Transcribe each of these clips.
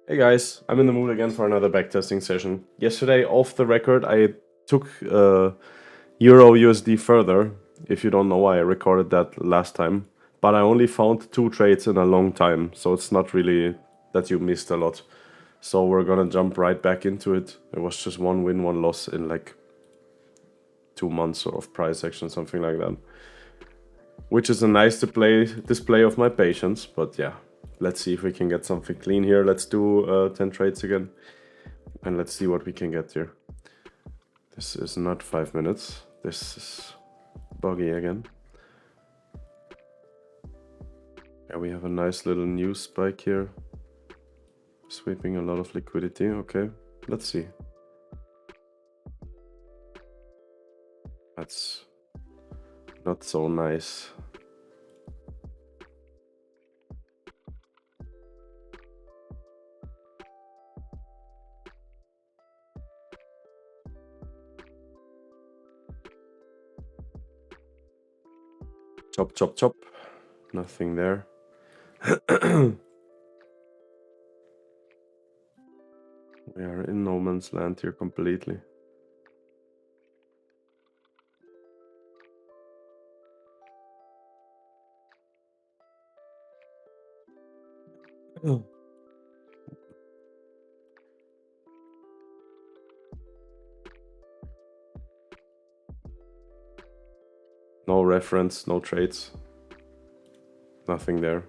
Hey guys, I'm in the mood again for another backtesting session. Yesterday, off the record, I took Euro USD further. If you don't know why, I recorded that last time. But I only found 2 trades in a long time, so it's not really that you missed a lot. So we're gonna jump right back into it. It was just one win, one loss in like 2 months of price action, something like that. Which is a nice display of my patience, but yeah. Let's see if we can get something clean here. Let's do 10 trades again. And let's see what we can get here. This is not 5 minutes. This is buggy again. Yeah, we have a nice little news spike here. Sweeping a lot of liquidity. Okay, let's see. That's not so nice. Chop, chop, chop. Nothing there. We are in no man's land here completely. No reference, no trades. Nothing there.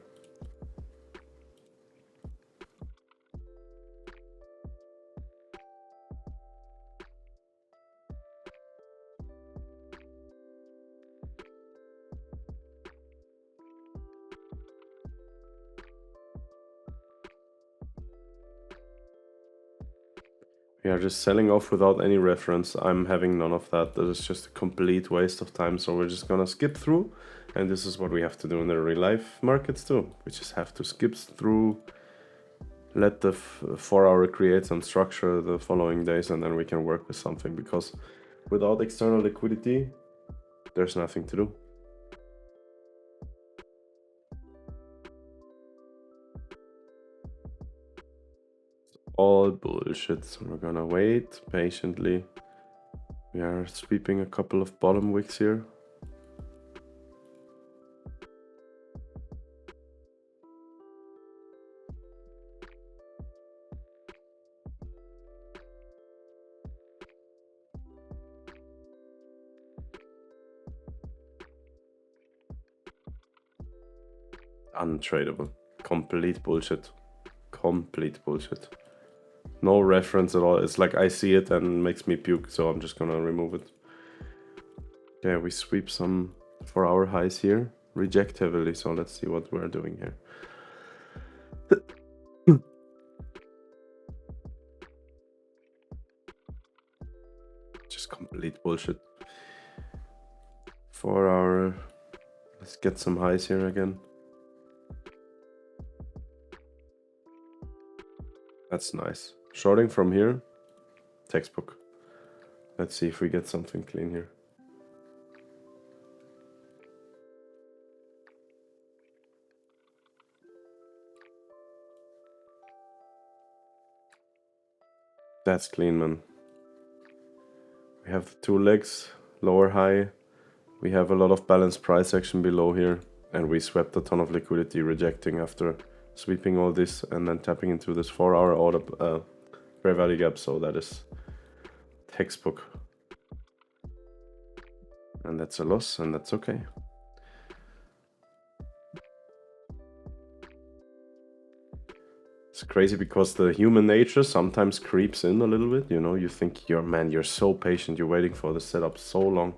We are just selling off without any reference. I'm having none of that. That is just a complete waste of time. So we're just gonna skip through. And this is what we have to do in the real life markets too. We just have to skip through, let the 4 hour create some structure the following days, and then we can work with something. Because without external liquidity, there's nothing to do. All bullshit. So we're gonna wait patiently. We are sweeping a couple of bottom wicks here. Untradable. Complete bullshit. Complete bullshit. No reference at all. It's like I see it and makes me puke, so I'm just gonna remove it. Okay, we sweep some 4 hour highs here. Reject heavily, so let's see what we're doing here. Just complete bullshit. 4 hour. Let's get some highs here again. That's nice. Shorting from here. Textbook. Let's see if we get something clean here. That's clean, man. We have the 2 legs, lower high. We have a lot of balanced price action below here. And we swept a ton of liquidity, rejecting after sweeping all this and then tapping into this 4 hour order fair value gap. So that is textbook. And that's a loss, and that's okay. It's crazy because the human nature sometimes creeps in a little bit, you know. You think you're so patient, you're waiting for the setup so long,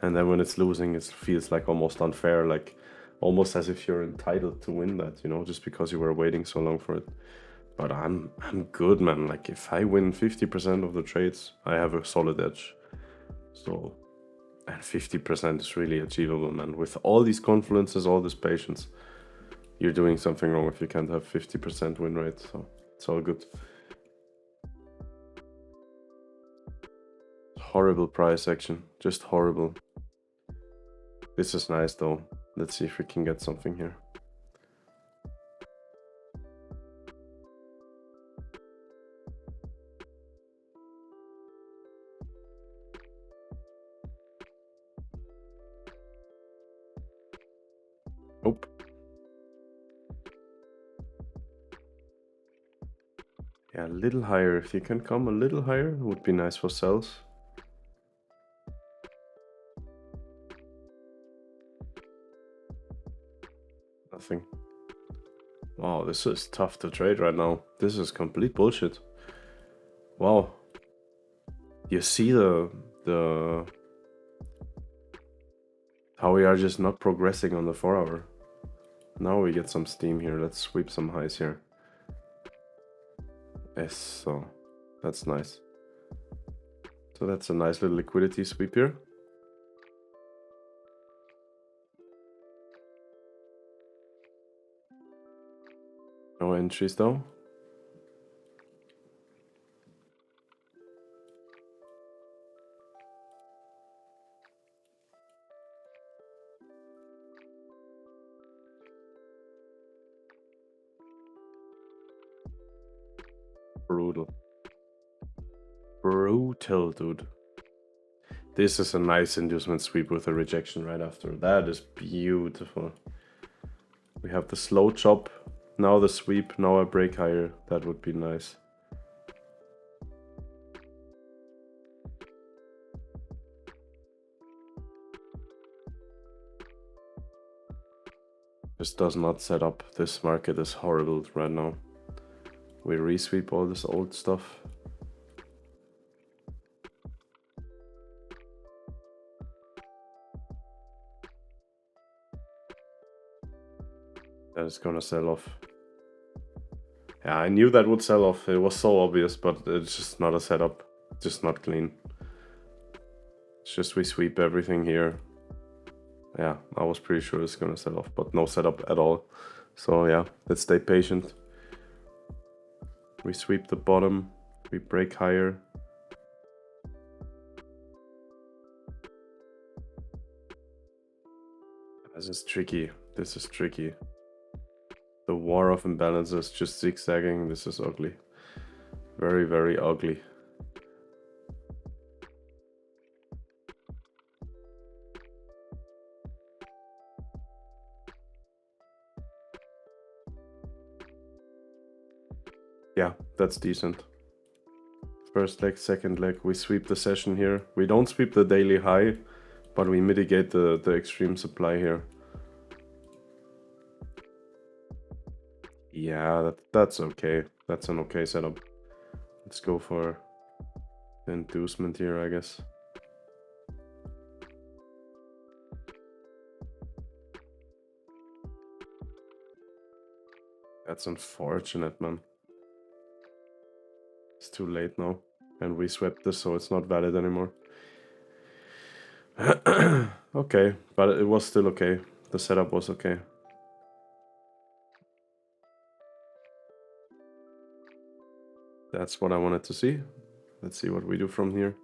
and then when it's losing, it feels like almost unfair, like almost as if you're entitled to win that, you know, just because you were waiting so long for it. But I'm good, man. Like if I win 50% of the trades, I have a solid edge. So, and 50% is really achievable, man. With all these confluences, all this patience, you're doing something wrong if you can't have 50% win rate. So it's all good. Horrible price action, just horrible. This is nice though. Let's see if we can get something here. Yeah, a little higher. If you can come a little higher, it would be nice for sells. Nothing. Wow, this is tough to trade right now. This is complete bullshit. Wow. You see the how we are just not progressing on the 4 hour. Now we get some steam here. Let's sweep some highs here. Yes, so that's nice. So that's a nice little liquidity sweep here. No entries though. Brutal. Brutal, dude. This is a nice inducement sweep with a rejection right after. That is beautiful. We have the slow chop, now the sweep, now a break higher. That would be nice. This does not set up. This market is horrible right now. We resweep all this old stuff. That is gonna sell off. Yeah, I knew that would sell off. It was so obvious, but it's just not a setup. Just not clean. It's just we sweep everything here. Yeah, I was pretty sure it's gonna sell off, but no setup at all. So yeah, let's stay patient. We sweep the bottom, we break higher. This is tricky. This is tricky. The war of imbalances just zigzagging. This is ugly. Very, very ugly. Yeah, that's decent. First leg, second leg, we sweep the session here. We don't sweep the daily high, but we mitigate the extreme supply here. Yeah, that's okay. That's an okay setup. Let's go for the inducement here, I guess. That's unfortunate, man. It's too late now. And we swept this, so it's not valid anymore. Okay, but it was still okay. The setup was okay. That's what I wanted to see. Let's see what we do from here.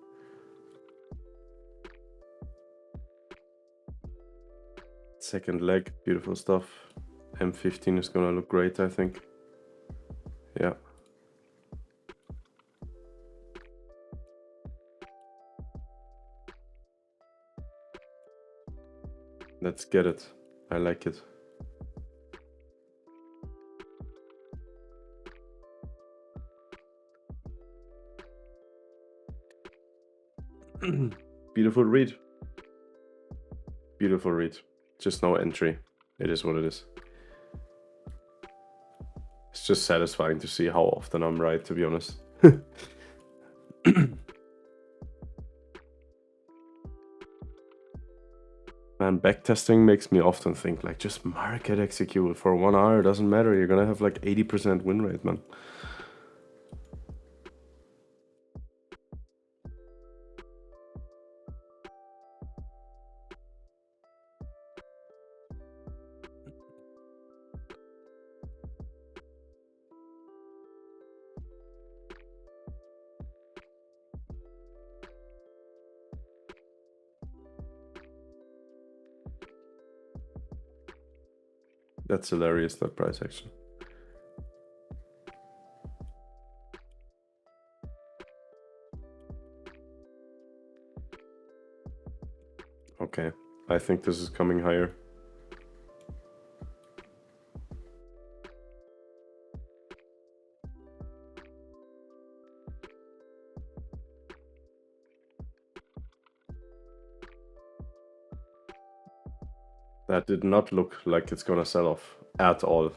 Second leg, beautiful stuff. M15 is gonna look great, I think. Yeah. Let's get it. I like it. Beautiful read. Beautiful read. Just no entry. It is what it is. It's just satisfying to see how often I'm right, to be honest. Man, backtesting makes me often think, like, just market execute for 1 hour. It doesn't matter. You're gonna have like 80% win rate, man. That's hilarious, that price action. Okay, I think this is coming higher. That did not look like it's gonna sell off at all.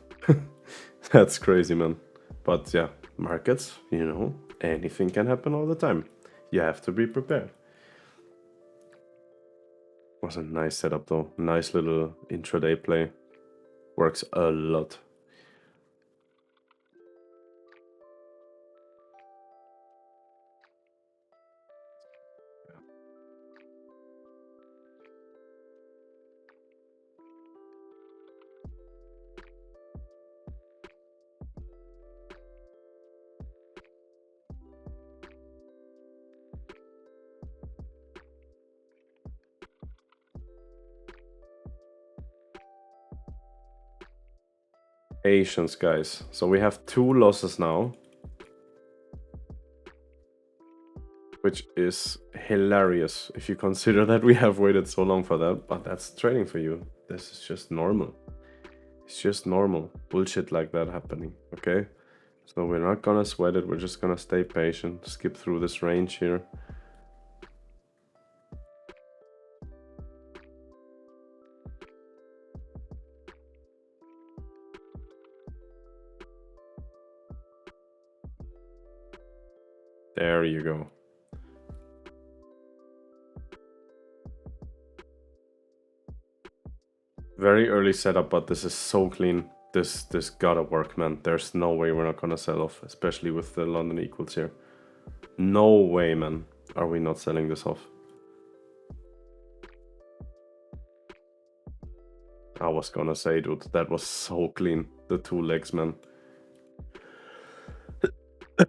That's crazy, man. But yeah, markets, you know, anything can happen all the time. You have to be prepared. Was a nice setup though. Nice little intraday play. Works a lot. Patience, guys. So we have 2 losses now, which is hilarious if you consider that we have waited so long for that. But that's trading for you. This is just normal. It's just normal bullshit like that happening, okay? So we're not gonna sweat it. We're just gonna stay patient, skip through this range here. There you go. Very early setup, but this is so clean. This gotta work, man. There's no way we're not gonna sell off, especially with the London equals here. No way, man. Are we not selling this off? I was gonna say, dude, that was so clean. The 2 legs, man.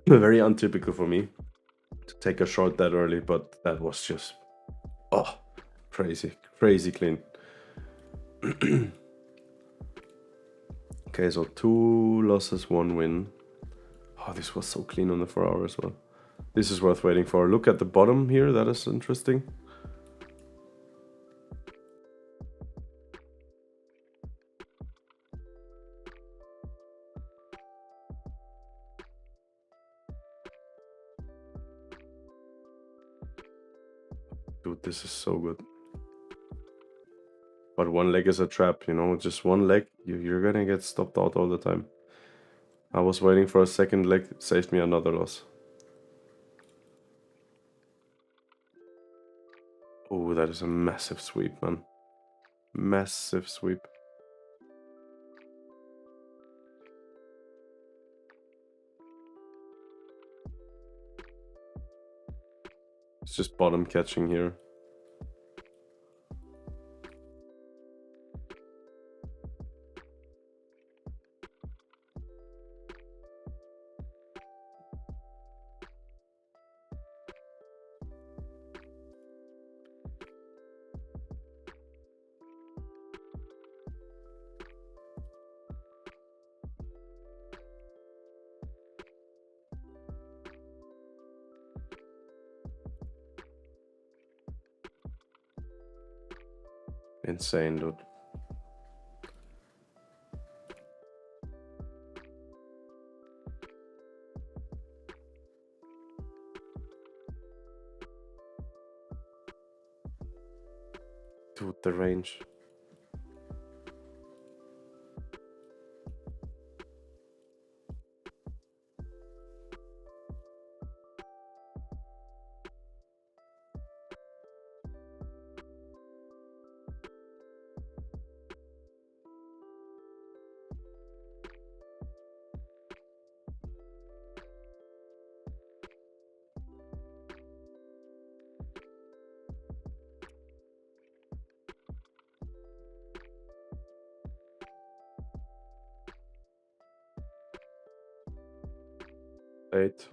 Very untypical for me to take a short that early, but that was just, oh, crazy, crazy clean. Okay, so 2 losses, 1 win. Oh, this was so clean on the 4 hour as well. This is worth waiting for. Look at the bottom here. That is interesting. Dude, this is so good. But 1 leg is a trap, you know? Just 1 leg, you're gonna get stopped out all the time. I was waiting for a second leg, it saved me another loss. Oh, that is a massive sweep, man. Massive sweep. It's just bottom catching here. Insane, dude. Dude, the range. Eight.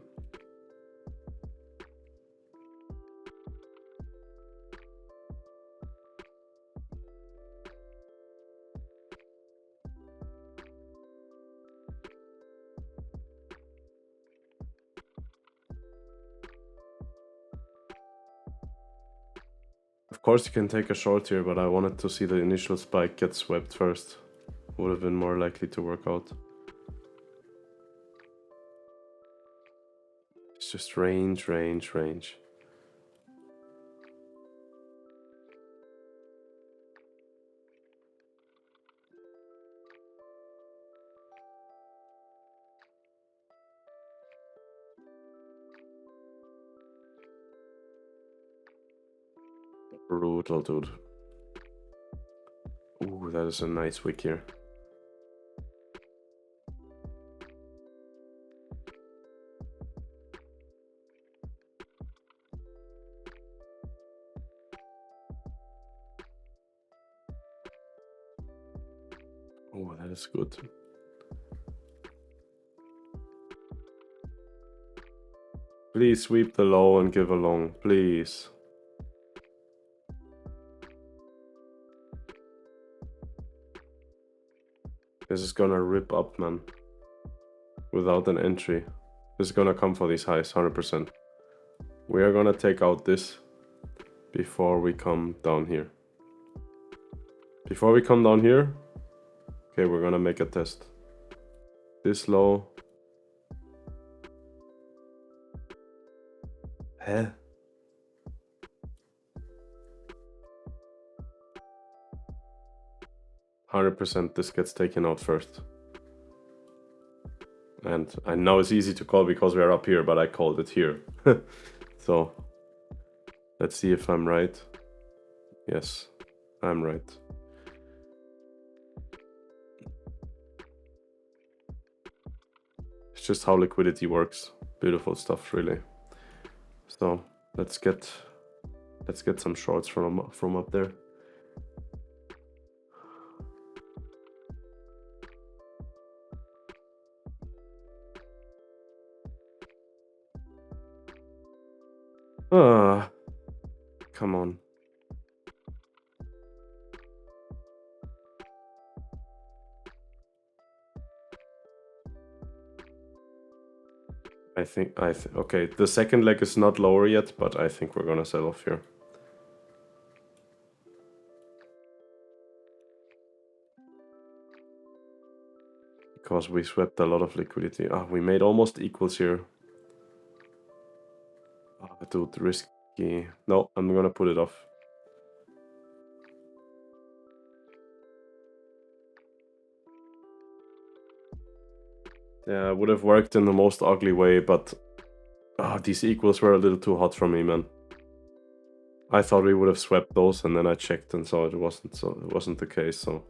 Of course you can take a short here, but I wanted to see the initial spike get swept first. Would have been more likely to work out. It's just range, range, range. Brutal, dude. Ooh, that is a nice wick here. Oh, that is good. Please sweep the low and give a long, please. This is gonna rip up, man. Without an entry. This is gonna come for these highs, 100%. We are gonna take out this before we come down here. Before we come down here, okay, we're gonna make a test. This low. Huh? 100% this gets taken out first. And I know it's easy to call because we are up here, but I called it here. So let's see if I'm right. Yes, I'm right. It's just how liquidity works. Beautiful stuff, really. So let's get some shorts from up there. Come on. Okay, the second leg is not lower yet, but I think we're gonna sell off here. Because we swept a lot of liquidity. We made almost equals here. Dude, risky. No, I'm gonna put it off. Yeah, it would have worked in the most ugly way, but these equals were a little too hot for me, man. I thought we would have swept those, and then I checked and saw it wasn't. So it wasn't the case. So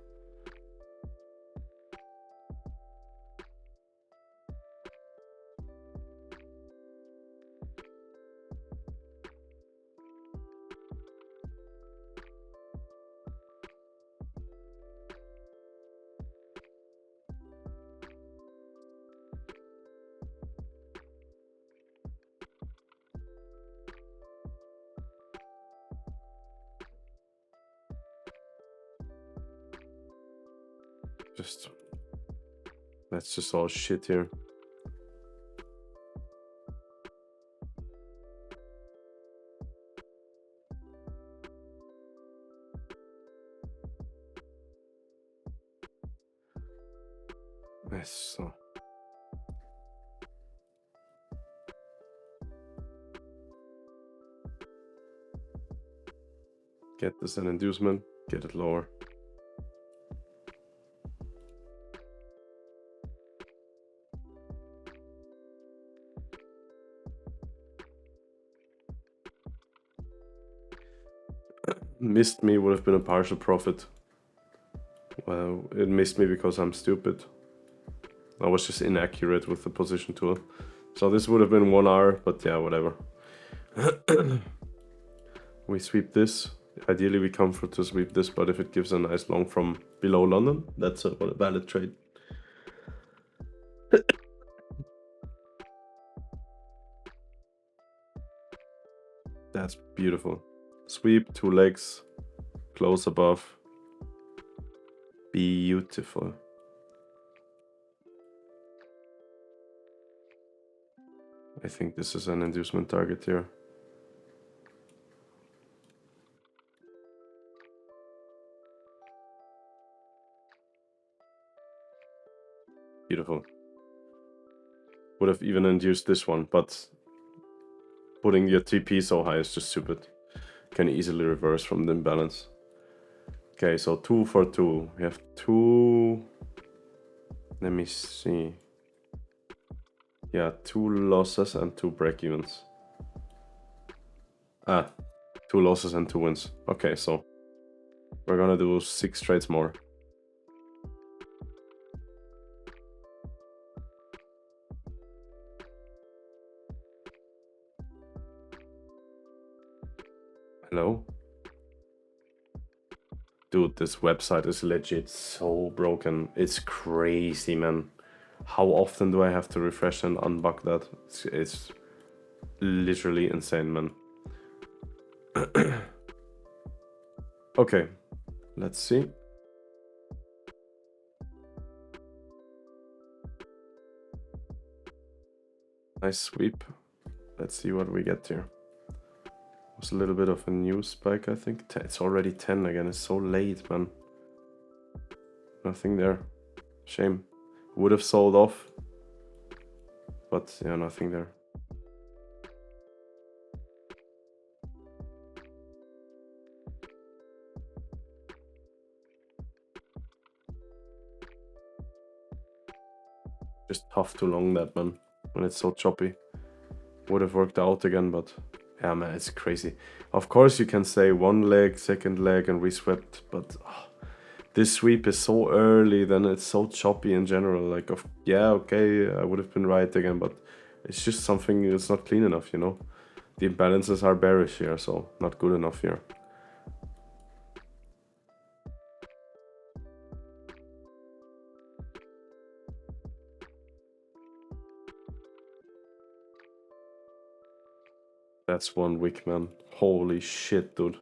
that's just all shit here. Yes, so get this an inducement, get it lower. Missed me would have been a partial profit. Well, it missed me because I'm stupid. I was just inaccurate with the position tool. So this would have been 1 hour, but yeah, whatever. We sweep this. Ideally, we come for to sweep this, but if it gives a nice long from below London, that's a valid trade. That's beautiful. Sweep, 2 legs, close above. Beautiful. I think this is an inducement target here. Beautiful. Would have even induced this one, but putting your TP so high is just stupid. Can easily reverse from the imbalance. Okay, so 2 for 2. We have 2. Let me see. Yeah, 2 losses and 2 break-evens. 2 2 losses and 2 wins. Okay, so we're gonna do 6 trades more. Hello? Dude, this website is legit so broken. It's crazy, man. How often do I have to refresh and unbug that? It's literally insane, man. Okay, let's see. Nice sweep. Let's see what we get here. It was a little bit of a news spike, I think. It's already 10 again. It's so late, man. Nothing there. Shame. Would have sold off. But yeah, nothing there. Just tough to long that, man, when it's so choppy. Would have worked out again, but yeah, man, it's crazy. Of course you can say one leg, second leg, and reswept, but this sweep is so early, then it's so choppy in general. Like, yeah, okay, I would have been right again, but it's just something that's not clean enough, you know. The imbalances are bearish here, so not good enough here. That's 1 wick, man. Holy shit, dude.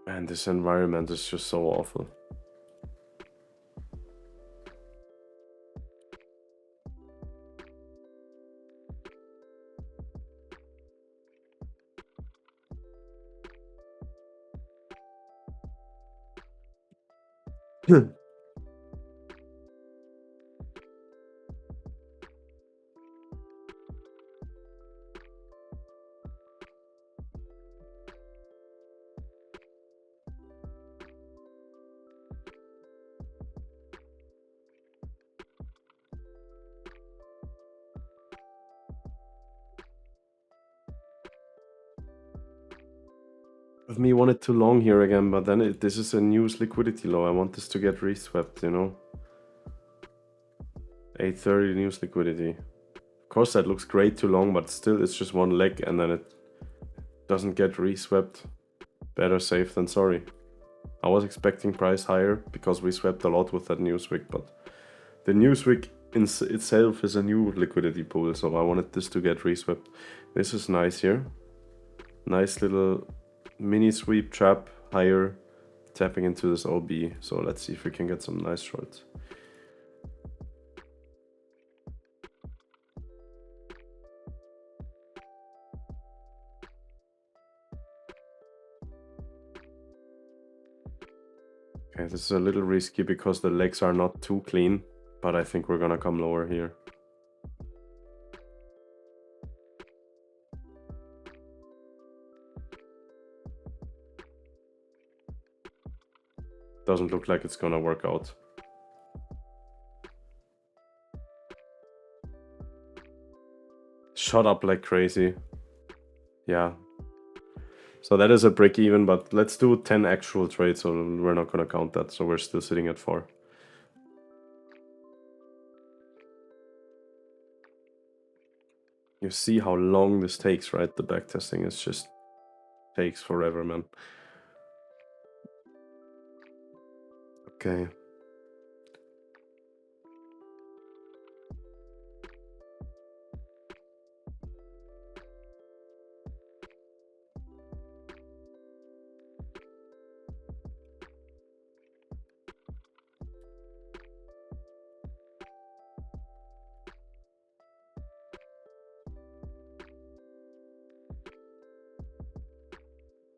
Man, this environment is just so awful. Of me wanted too long here again, but then this is a news liquidity low. I want this to get reswept, you know. 830 news liquidity. Of course that looks great too long, but still it's just 1 leg and then it doesn't get reswept. Better safe than sorry. I was expecting price higher because we swept a lot with that Newsweek, but the Newsweek in itself is a new liquidity pool, so I wanted this to get reswept. This is nice here. Nice little mini sweep trap higher, tapping into this OB. So let's see if we can get some nice shorts. Okay, this is a little risky because the legs are not too clean, but I think we're gonna come lower here. Doesn't look like it's gonna work out. Shot up like crazy. Yeah. So that is a break even, but let's do 10 actual trades, so we're not gonna count that. So we're still sitting at 4. You see how long this takes, right? The backtesting is just takes forever, man. Okay.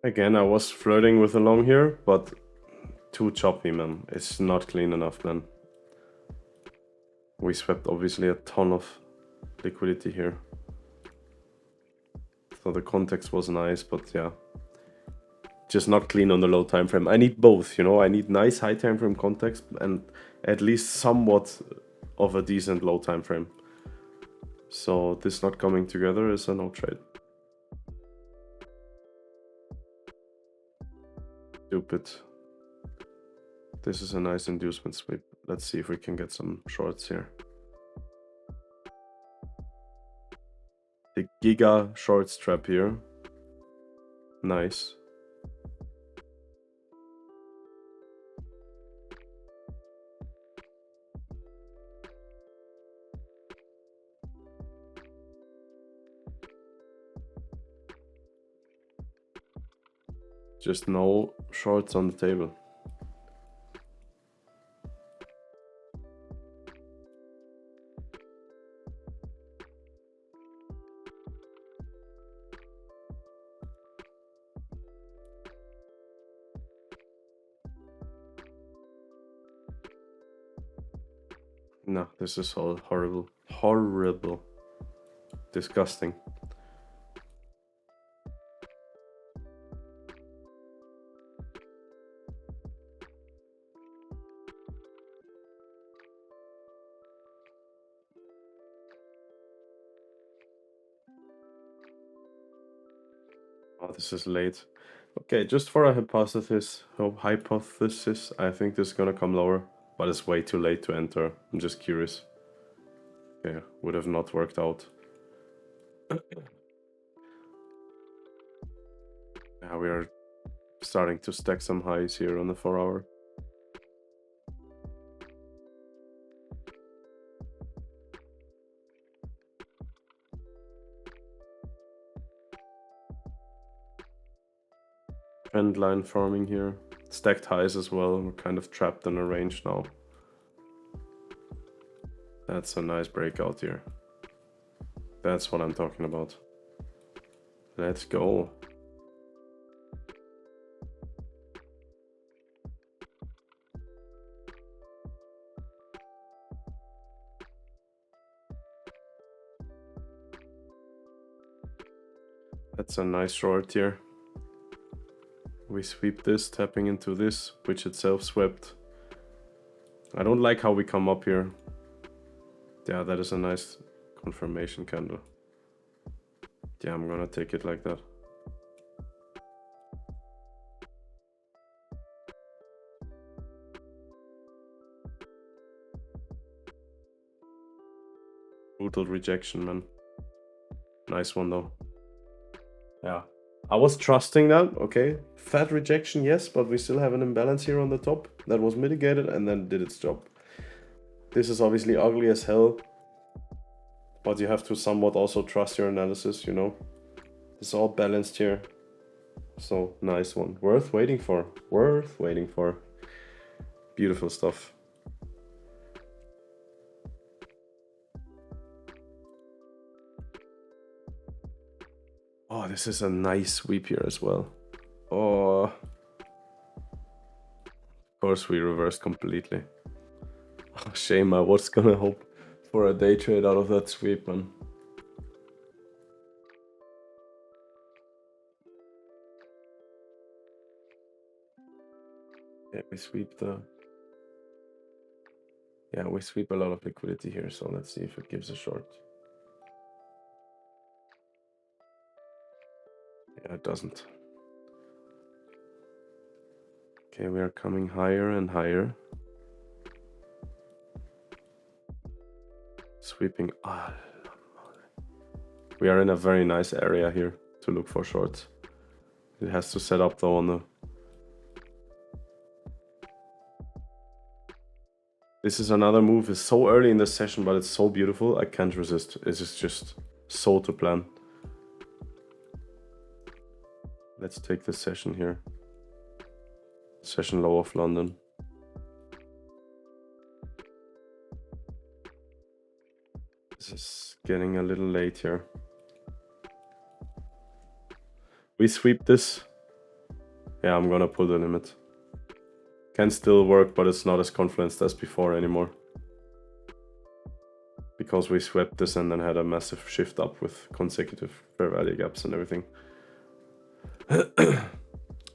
Again, I was flirting with a long here, but too choppy, man. It's not clean enough, man. We swept obviously a ton of liquidity here. So the context was nice, but yeah, just not clean on the low time frame. I need both, you know. I need nice high time frame context and at least somewhat of a decent low time frame. So this not coming together is a no trade. Stupid. This is a nice inducement sweep. Let's see if we can get some shorts here. The Giga shorts trap here. Nice. Just no shorts on the table. No, this is all horrible. Horrible. Disgusting. Oh, this is late. Okay, just for a hypothesis, I think this is gonna come lower, but it's way too late to enter. I'm just curious. Okay, would have not worked out. Yeah, we are starting to stack some highs here on the 4 hour. Trend line forming here. Stacked highs as well. We're kind of trapped in a range now. That's a nice breakout here. That's what I'm talking about. Let's go. That's a nice short here. We sweep this, tapping into this, which itself swept. I don't like how we come up here. Yeah, that is a nice confirmation candle. Yeah, I'm gonna take it like that. Brutal rejection, man. Nice one though. Yeah. I was trusting that, okay. Fat rejection, yes, but we still have an imbalance here on the top that was mitigated and then did its job. This is obviously ugly as hell, but you have to somewhat also trust your analysis, you know. It's all balanced here. So, nice one. Worth waiting for. Worth waiting for. Beautiful stuff. Oh, this is a nice sweep here as well. Oh. Of course we reversed completely. Oh, shame, I was gonna hope for a day trade out of that sweep, man. Yeah, we sweep the... Yeah, we sweep a lot of liquidity here, so let's see if it gives a short. Yeah, it doesn't. Okay, we are coming higher and higher. Sweeping. We are in a very nice area here to look for shorts. It has to set up though on the... This is another move. It's so early in the session, but it's so beautiful. I can't resist. This is just so to plan. Let's take the session here. Session low of London. This is getting a little late here. We sweep this. Yeah, I'm gonna pull the limit. Can still work, but it's not as confluenced as before anymore. because we swept this and then had a massive shift up with consecutive fair value gaps and everything.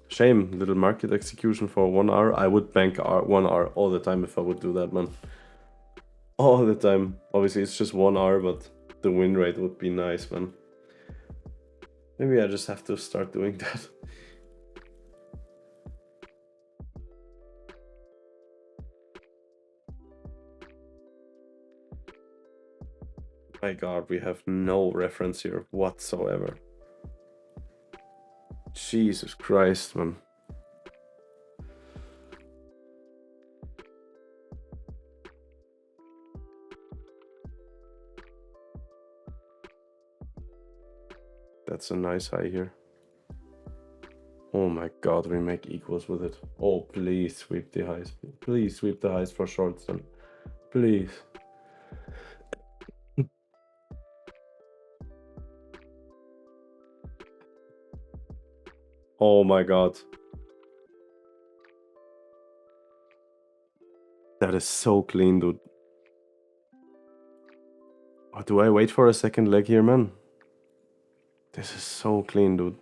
Shame, little market execution for 1 hour. I would bank 1 hour all the time if I would do that, man. All the time. Obviously, it's just 1 hour, but the win rate would be nice, man. Maybe I just have to start doing that. My God, we have no reference here whatsoever. Jesus Christ, man. That's a nice high here. Oh my God, we make equals with it. Oh, please sweep the highs. Please sweep the highs for shorts then. Please. Oh my God. That is so clean, dude. Oh, do I wait for a second leg here, man? This is so clean, dude.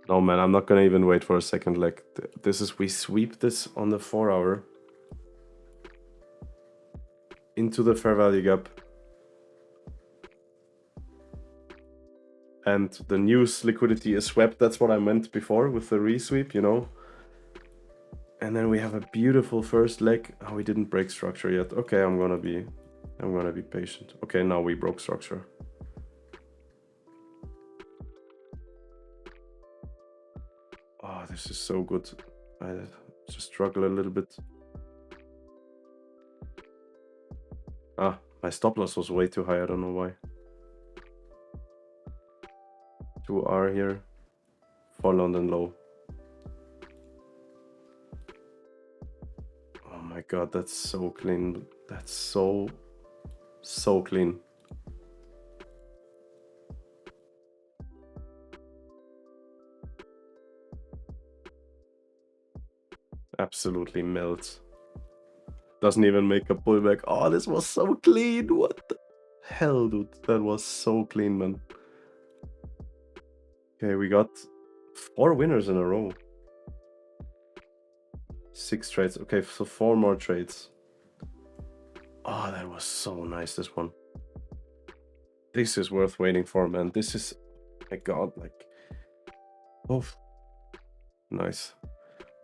No, man, I'm not gonna even wait for a second leg. This is, we sweep this on the 4 hour into the fair value gap. And the news liquidity is swept. That's what I meant before with the resweep, you know? And then we have a beautiful first leg. Oh, we didn't break structure yet. Okay, I'm gonna be patient. Okay, now we broke structure. Oh, this is so good. I just struggle a little bit. Ah, my stop loss was way too high. I don't know why. 2R here. For London low. Oh my God, that's so clean. That's so clean. Absolutely melts. Doesn't even make a pullback. Oh, this was so clean. What the hell, dude? That was so clean, man. Okay, we got 4 winners in a row. 6 trades. Okay, so 4 more trades. Oh, that was so nice, this one. This is worth waiting for, man. This is, my God, like, oh, nice.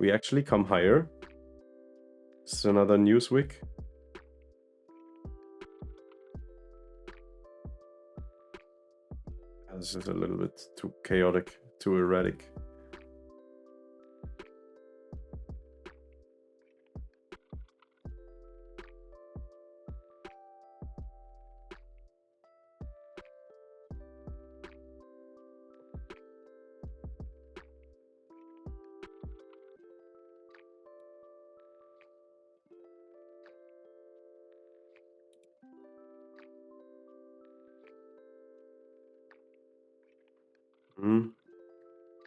We actually come higher. This is another news week. This is a little bit too chaotic, too erratic.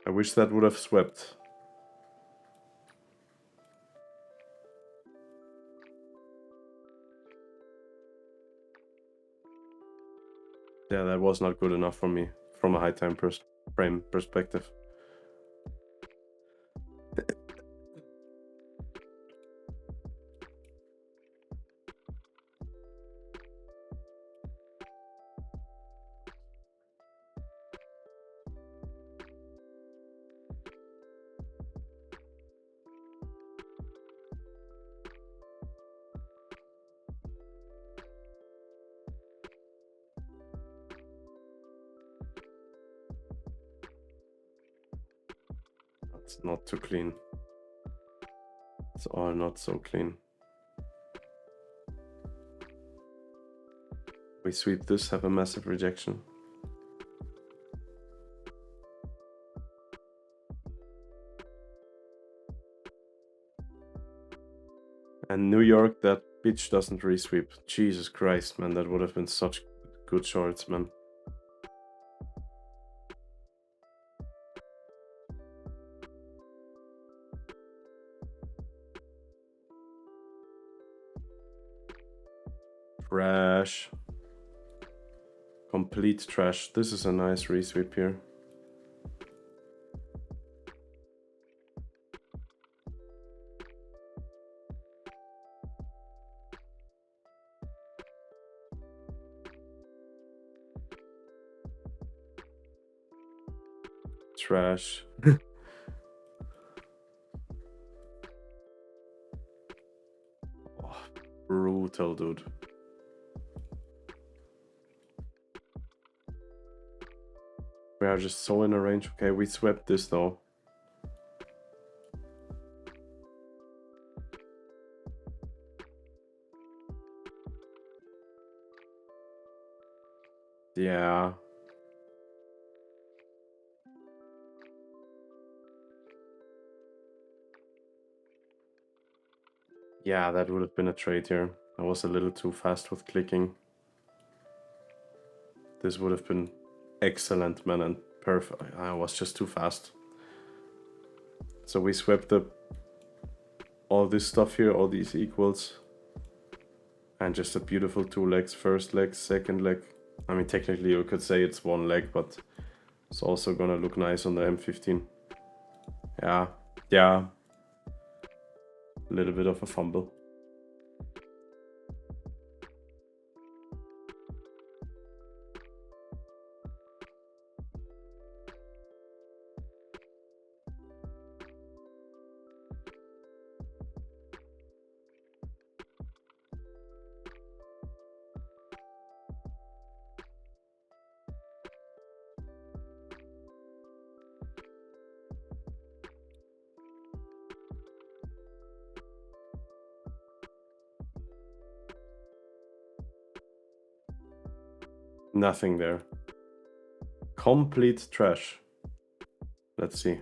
I wish that would have swept. Yeah, that was not good enough for me from a high time frame perspective. It's not too clean. It's all not so clean. We sweep this, have a massive rejection. And New York, that bitch doesn't resweep. Jesus Christ, man, that would have been such good shorts, man. Trash. Complete trash. This is a nice resweep here. Trash. Oh, brutal, dude. We are just so in a range. Okay, we swept this though. Yeah. Yeah, that would have been a trade here. I was a little too fast with clicking. This would have been excellent, man, and perfect. I was just too fast. So we swept up all this stuff here, all these equals. And just a beautiful 2 legs, first leg, second leg. I mean, technically you could say it's 1 leg, but it's also gonna look nice on the M15. Yeah, yeah. A little bit of a fumble. Nothing there. Complete trash. Let's see.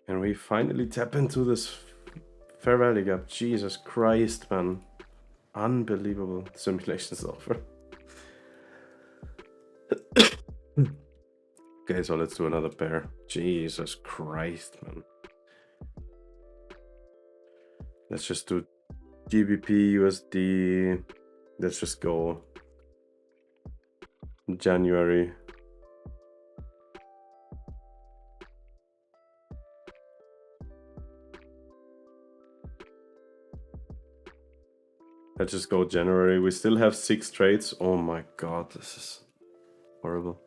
And we finally tap into this fair value gap. Jesus Christ, man. Unbelievable. Simulation's over. Okay, so let's do another pair. Jesus Christ, man. Let's just do GBP, USD. Let's just go January. Let's just go January. We still have 6 trades. Oh my god, this is horrible.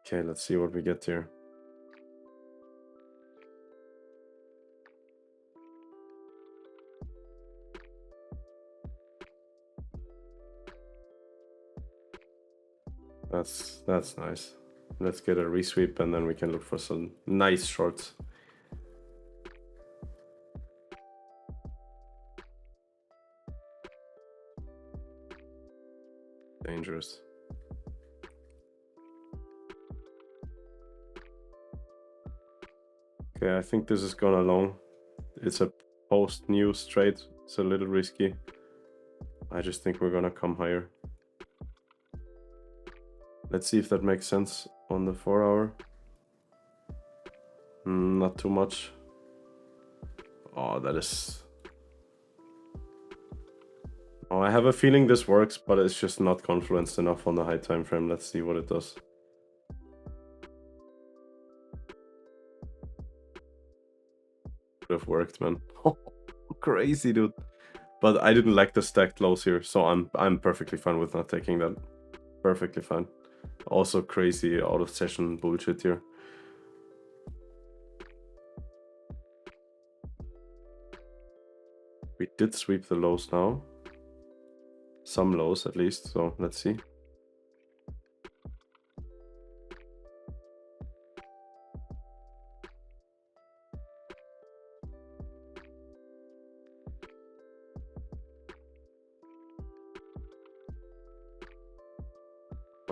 Okay, let's see what we get here. That's nice. Let's get a resweep and then we can look for some nice shorts. Dangerous. Okay, I think this is gonna long. It's a post news trade. It's a little risky. I just think we're gonna come higher. Let's see if that makes sense on the 4 hour. Not too much. Oh, that is... Oh, I have a feeling this works, but it's just not confluenced enough on the high time frame. Let's see what it does. Could have worked, man. Crazy, dude. But I didn't like the stacked lows here, so I'm perfectly fine with not taking that. Perfectly fine. Also crazy out of session bullshit here. We did sweep the lows now. Some lows at least, so let's see.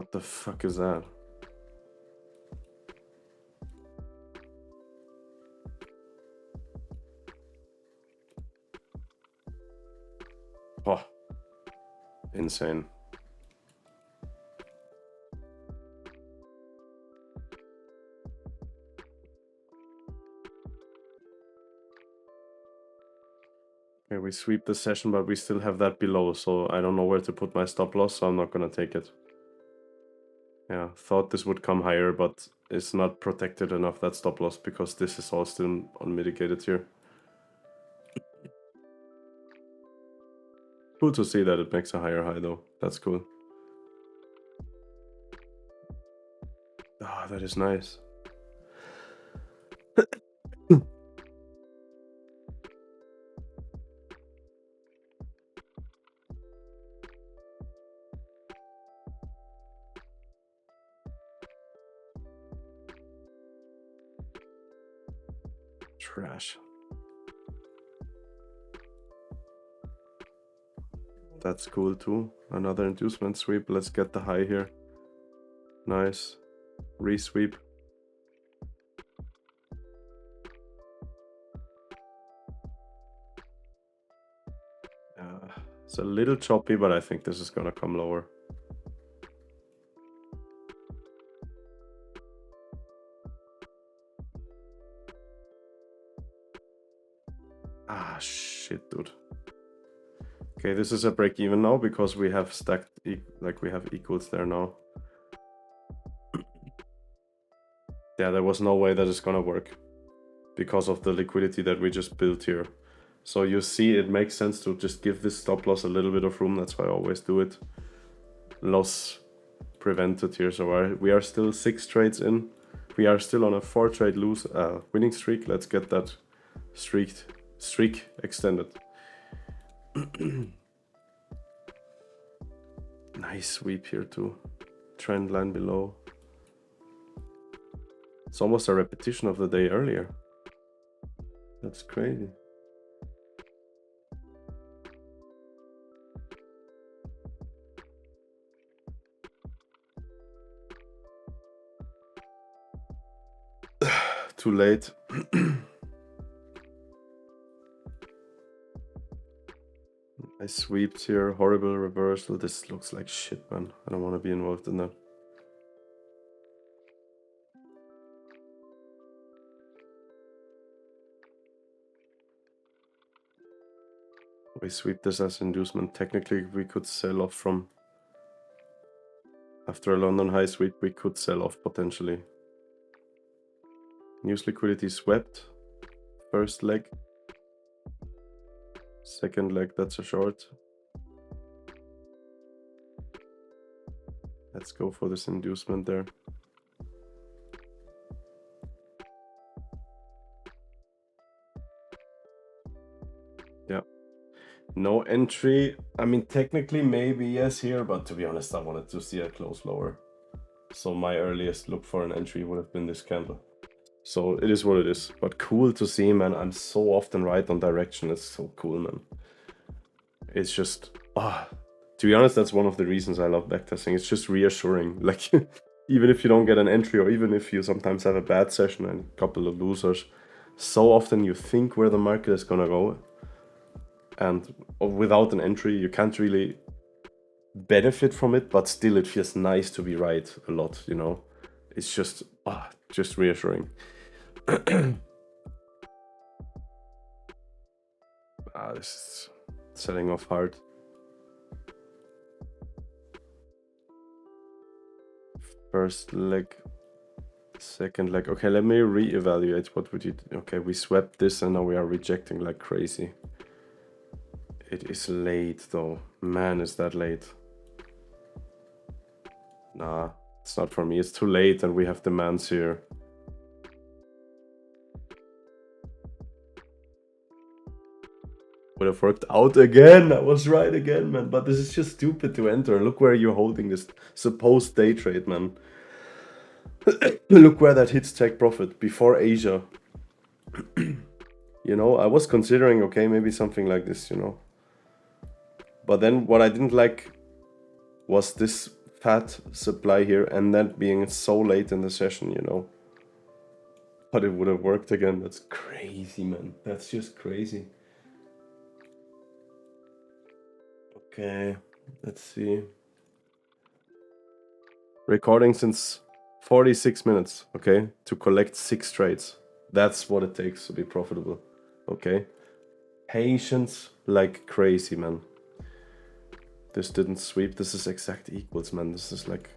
What the fuck is that? Oh, insane. Okay, we sweep the session, but we still have that below, so I don't know where to put my stop loss, so I'm not gonna take it. Yeah, thought this would come higher, but it's not protected enough, that stop loss, because this is all still unmitigated here. Cool to see that it makes a higher high though. That's cool. Ah, that is nice. Trash. That's cool too. Another inducement sweep. Let's get the high here. Nice. Resweep. It's a little choppy, but I think this is gonna come lower. Ah, shit, dude. Okay, this is a break even now because we have stacked, like we have equals there now. Yeah, there was no way that is gonna work because of the liquidity that we just built here. So you see, it makes sense to just give this stop loss a little bit of room. That's why I always do it. Loss prevented here. So we are still 6 trades in. We are still on a 4 trade winning streak. Let's get that streak extended. Nice sweep here too. Trend line below. It's almost a repetition of the day earlier. That's crazy. Too late. I sweeped here, horrible reversal. This looks like shit, man. I don't want to be involved in that. We sweep this as inducement. Technically, we could sell off from... After a London high sweep, we could sell off potentially. News liquidity swept. First leg. Second leg, that's a short. Let's go for this inducement there. Yeah. No entry. I mean, technically, maybe yes here, but to be honest, I wanted to see a close lower. So my earliest look for an entry would have been this candle. So it is what it is. But cool to see, man. I'm so often right on direction. It's so cool, man. It's just... to be honest, that's one of the reasons I love backtesting. It's just reassuring. Like, even if you don't get an entry, or even if you sometimes have a bad session and a couple of losers, so often you think where the market is gonna go. And without an entry, you can't really benefit from it, but still it feels nice to be right a lot, you know? It's just reassuring. This is selling off hard. First leg, second leg. Okay, let me reevaluate. What would you do? Okay, we swept this and now we are rejecting like crazy. It is late though. Man, is that late. Nah, it's not for me. It's too late and we have demands here. Would have worked out again. I was right again, man. But this is just stupid to enter. Look where you're holding this supposed day trade, man. Look where that hits take profit before Asia. You know, I was considering, okay, maybe something like this, you know. But then what I didn't like was this fat supply here, and that being so late in the session, you know. But it would have worked again. That's crazy, man. That's just crazy. Okay, let's see. Recording since 46 minutes, okay, to collect 6 trades. That's what it takes to be profitable, okay? Patience like crazy, man. This didn't sweep. This is exact equals, man. This is like,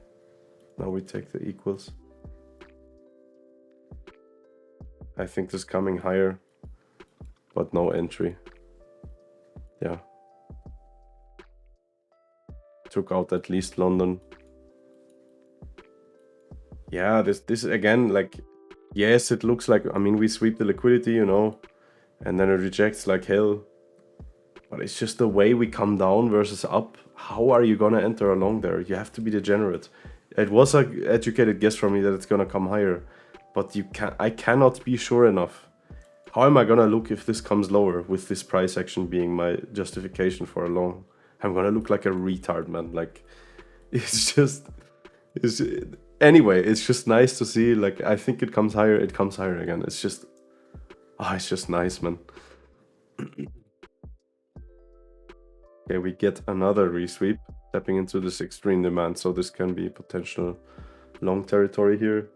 now we take the equals. I think this coming higher, but no entry. Yeah. Took out at least London. Yeah, this again, like, yes, it looks like, I mean, we sweep the liquidity, you know, and then it rejects like hell. But it's just the way we come down versus up. How are you gonna enter along there? You have to be degenerate. It was an educated guess from me that it's gonna come higher, but I cannot be sure enough. How am I gonna look if this comes lower with this price action being my justification for a long? I'm gonna look like a retard, man. Like, it's just, anyway, it's just nice to see. Like, I think it comes higher again. It's just, it's just nice, man. Okay, we get another resweep, stepping into this extreme demand, so this can be potential long territory here.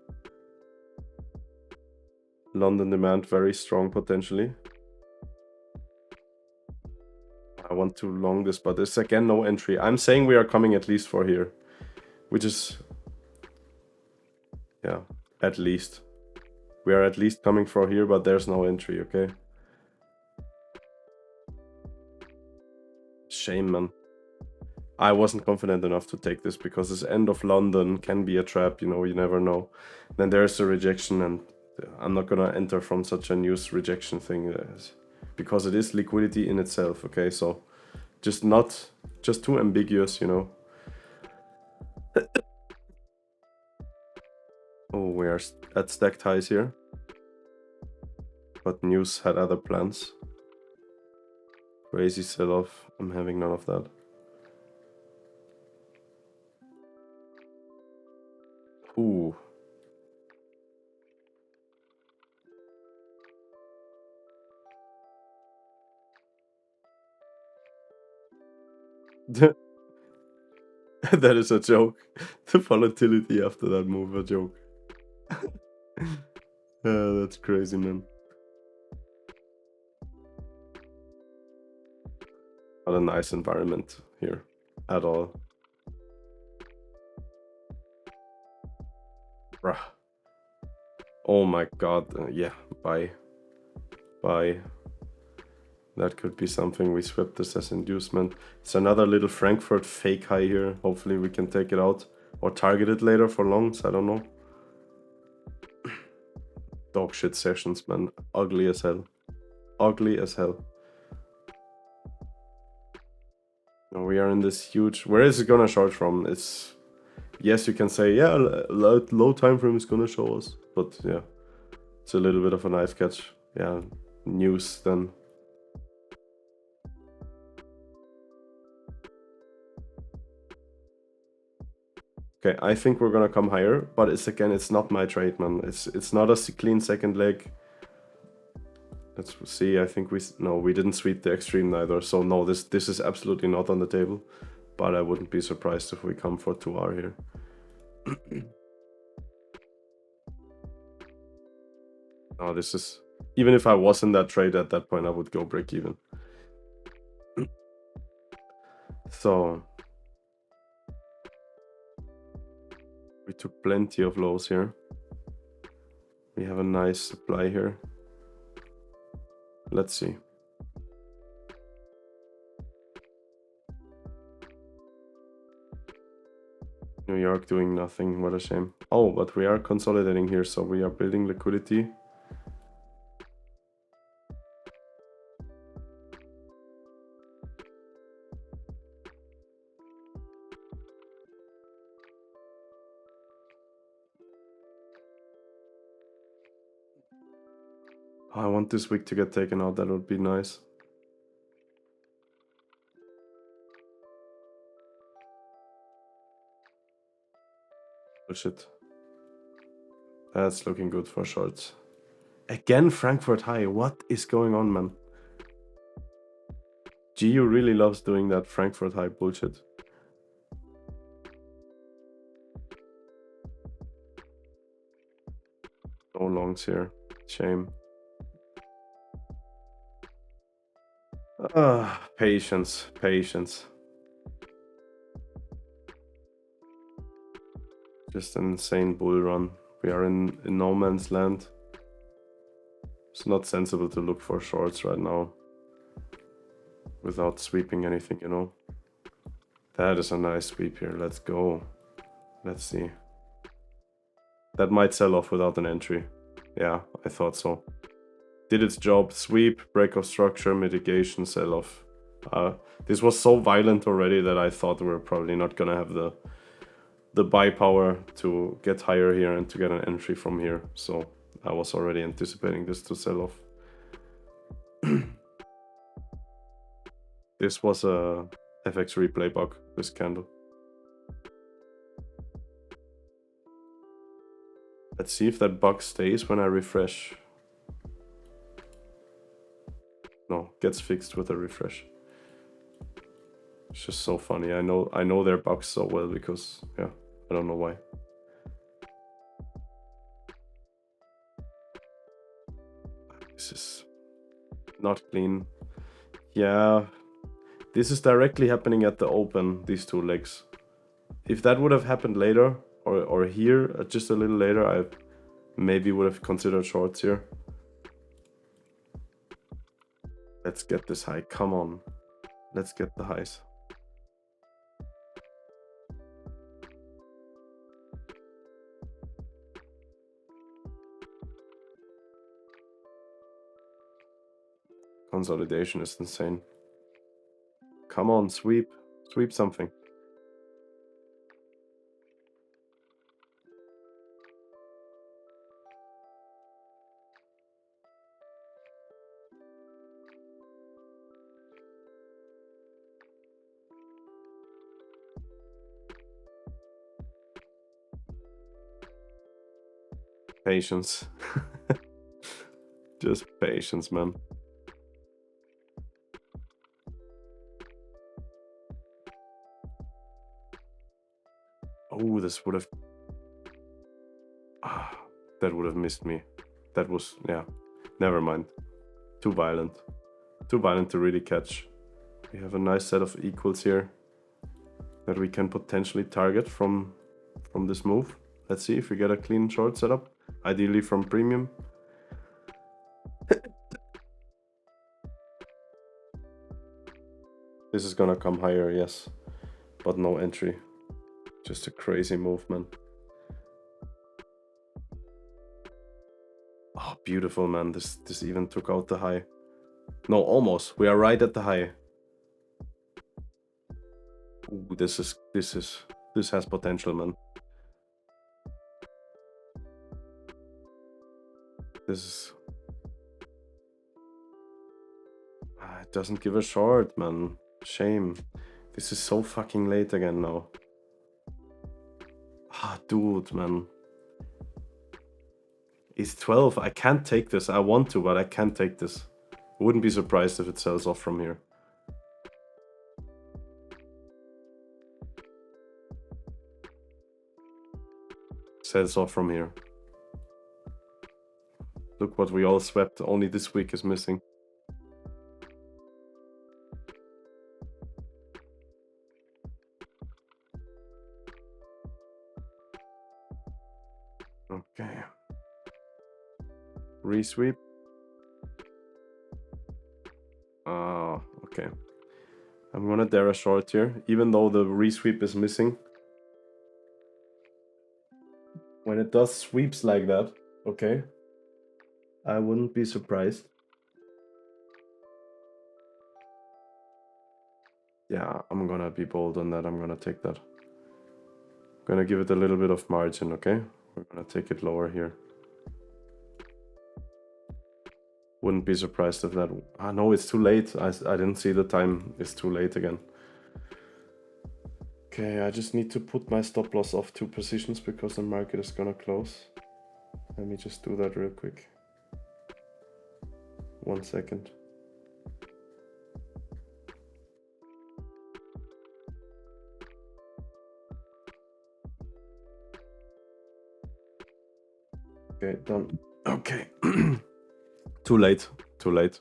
London demand very strong potentially. I want to long this, but there's again no entry. I'm saying we are coming at least for here, which is, yeah, at least. We are at least coming for here, but there's no entry, okay? Shame, man. I wasn't confident enough to take this because this end of London can be a trap, you know, you never know. Then there's a rejection, and I'm not gonna enter from such a news rejection thing because it is liquidity in itself, okay? So just too ambiguous, you know. Oh, we are at stacked highs here. But news had other plans. Crazy sell-off. I'm having none of that. Ooh. That is a joke. The volatility after that move, a joke. That's crazy, man. Not a nice environment here at all. Bruh. Oh my god. Yeah, bye. Bye. That could be something. We swept this as inducement. It's another little Frankfurt fake high here. Hopefully we can take it out or target it later for longs. I don't know. Dog shit sessions, man. Ugly as hell. Ugly as hell. Now we are in this huge... Where is it gonna short from? It's... Yes, you can say, yeah, low time frame is gonna show us. But yeah, it's a little bit of a knife catch. Yeah, news then. Okay, I think we're gonna come higher, but it's not my trade, man. It's not a clean second leg. Let's see. I think we didn't sweep the extreme neither. So no, this is absolutely not on the table. But I wouldn't be surprised if we come for 2R here. Oh, this is, even if I was in that trade at that point, I would go break even. So we took plenty of lows here. We have a nice supply here. Let's see. New York doing nothing, what a shame. Oh, but we are consolidating here, so we are building liquidity. I want this wick to get taken out, that would be nice. Bullshit. That's looking good for shorts. Again, Frankfurt high. What is going on, man? GU really loves doing that Frankfurt high bullshit. No longs here. Shame. Patience. Patience. Just an insane bull run. We are in no man's land. It's not sensible to look for shorts right now without sweeping anything, you know. That is a nice sweep here. Let's go. Let's see. That might sell off without an entry. Yeah, I thought so. Did its job. Sweep, break of structure, mitigation, sell off. This was so violent already that I thought we were probably not gonna have the buy power to get higher here and to get an entry from here. So I was already anticipating this to sell off. This was a FX replay bug, this candle. Let's see if that bug stays when I refresh. No, gets fixed with a refresh. It's just so funny. I know their bugs so well because, yeah, I don't know why. This is not clean. Yeah, this is directly happening at the open, these two legs. If that would have happened later, or here, just a little later, I maybe would have considered shorts here. Let's get this high, come on. Let's get the highs. Consolidation is insane. Come on, sweep. Sweep something. Patience. Just patience, man. Oh, this would have... that would have missed me. That was... yeah. Never mind. Too violent. Too violent to really catch. We have a nice set of equals here that we can potentially target from this move. Let's see if we get a clean short setup. Ideally from premium. This is gonna come higher, yes. But no entry. Just a crazy movement. Oh, beautiful, man. This even took out the high. No, almost. We are right at the high. Ooh, this has potential, man. This is... it doesn't give a short, man. Shame. This is so fucking late again now. Dude, man. It's 12. I can't take this. I want to, but I can't take this. Wouldn't be surprised if it sells off from here. Sells off from here. Look what we all swept. Only this week is missing. Okay. Resweep. Oh, okay. I'm gonna dare a short here, even though the resweep is missing. When it does sweeps like that, okay, I wouldn't be surprised. Yeah, I'm gonna be bold on that. I'm gonna take that. I'm gonna give it a little bit of margin, okay? We're gonna take it lower here. Wouldn't be surprised if that... no, it's too late. I didn't see the time. It's too late again. Okay, I just need to put my stop loss off 2 positions because the market is gonna close. Let me just do that real quick. 1 second. Okay, done. Okay. Too late. Too late.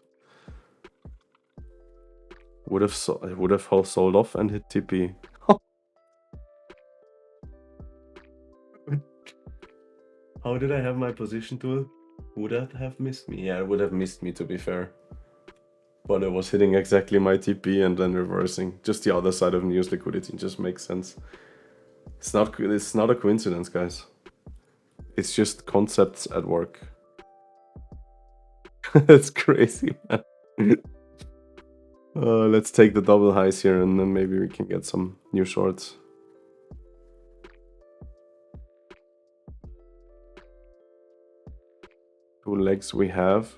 Would have sold off and hit TP. How did I have my position tool? Would that have missed me? Yeah, it would have missed me, to be fair. But it was hitting exactly my TP and then reversing. Just the other side of news liquidity. It just makes sense. It's not a coincidence, guys. It's just concepts at work. It's crazy, man. Let's take the double highs here and then maybe we can get some new shorts. Two legs we have.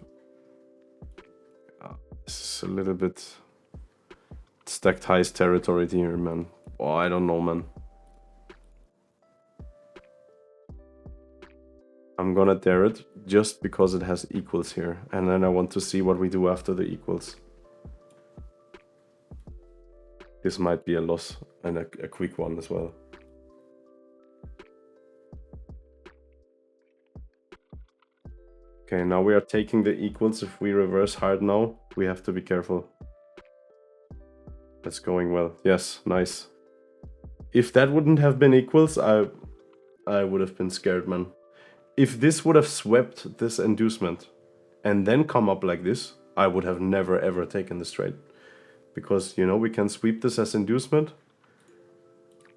This is a little bit stacked highs territory here, man. Oh, I don't know, man. I'm gonna dare it just because it has equals here. And then I want to see what we do after the equals. This might be a loss and a quick one as well. Okay, now we are taking the equals. If we reverse hard now, we have to be careful. That's going well. Yes, nice. If that wouldn't have been equals, I would have been scared, man. If this would have swept this inducement and then come up like this, I would have never ever taken this trade. Because, you know, we can sweep this as inducement.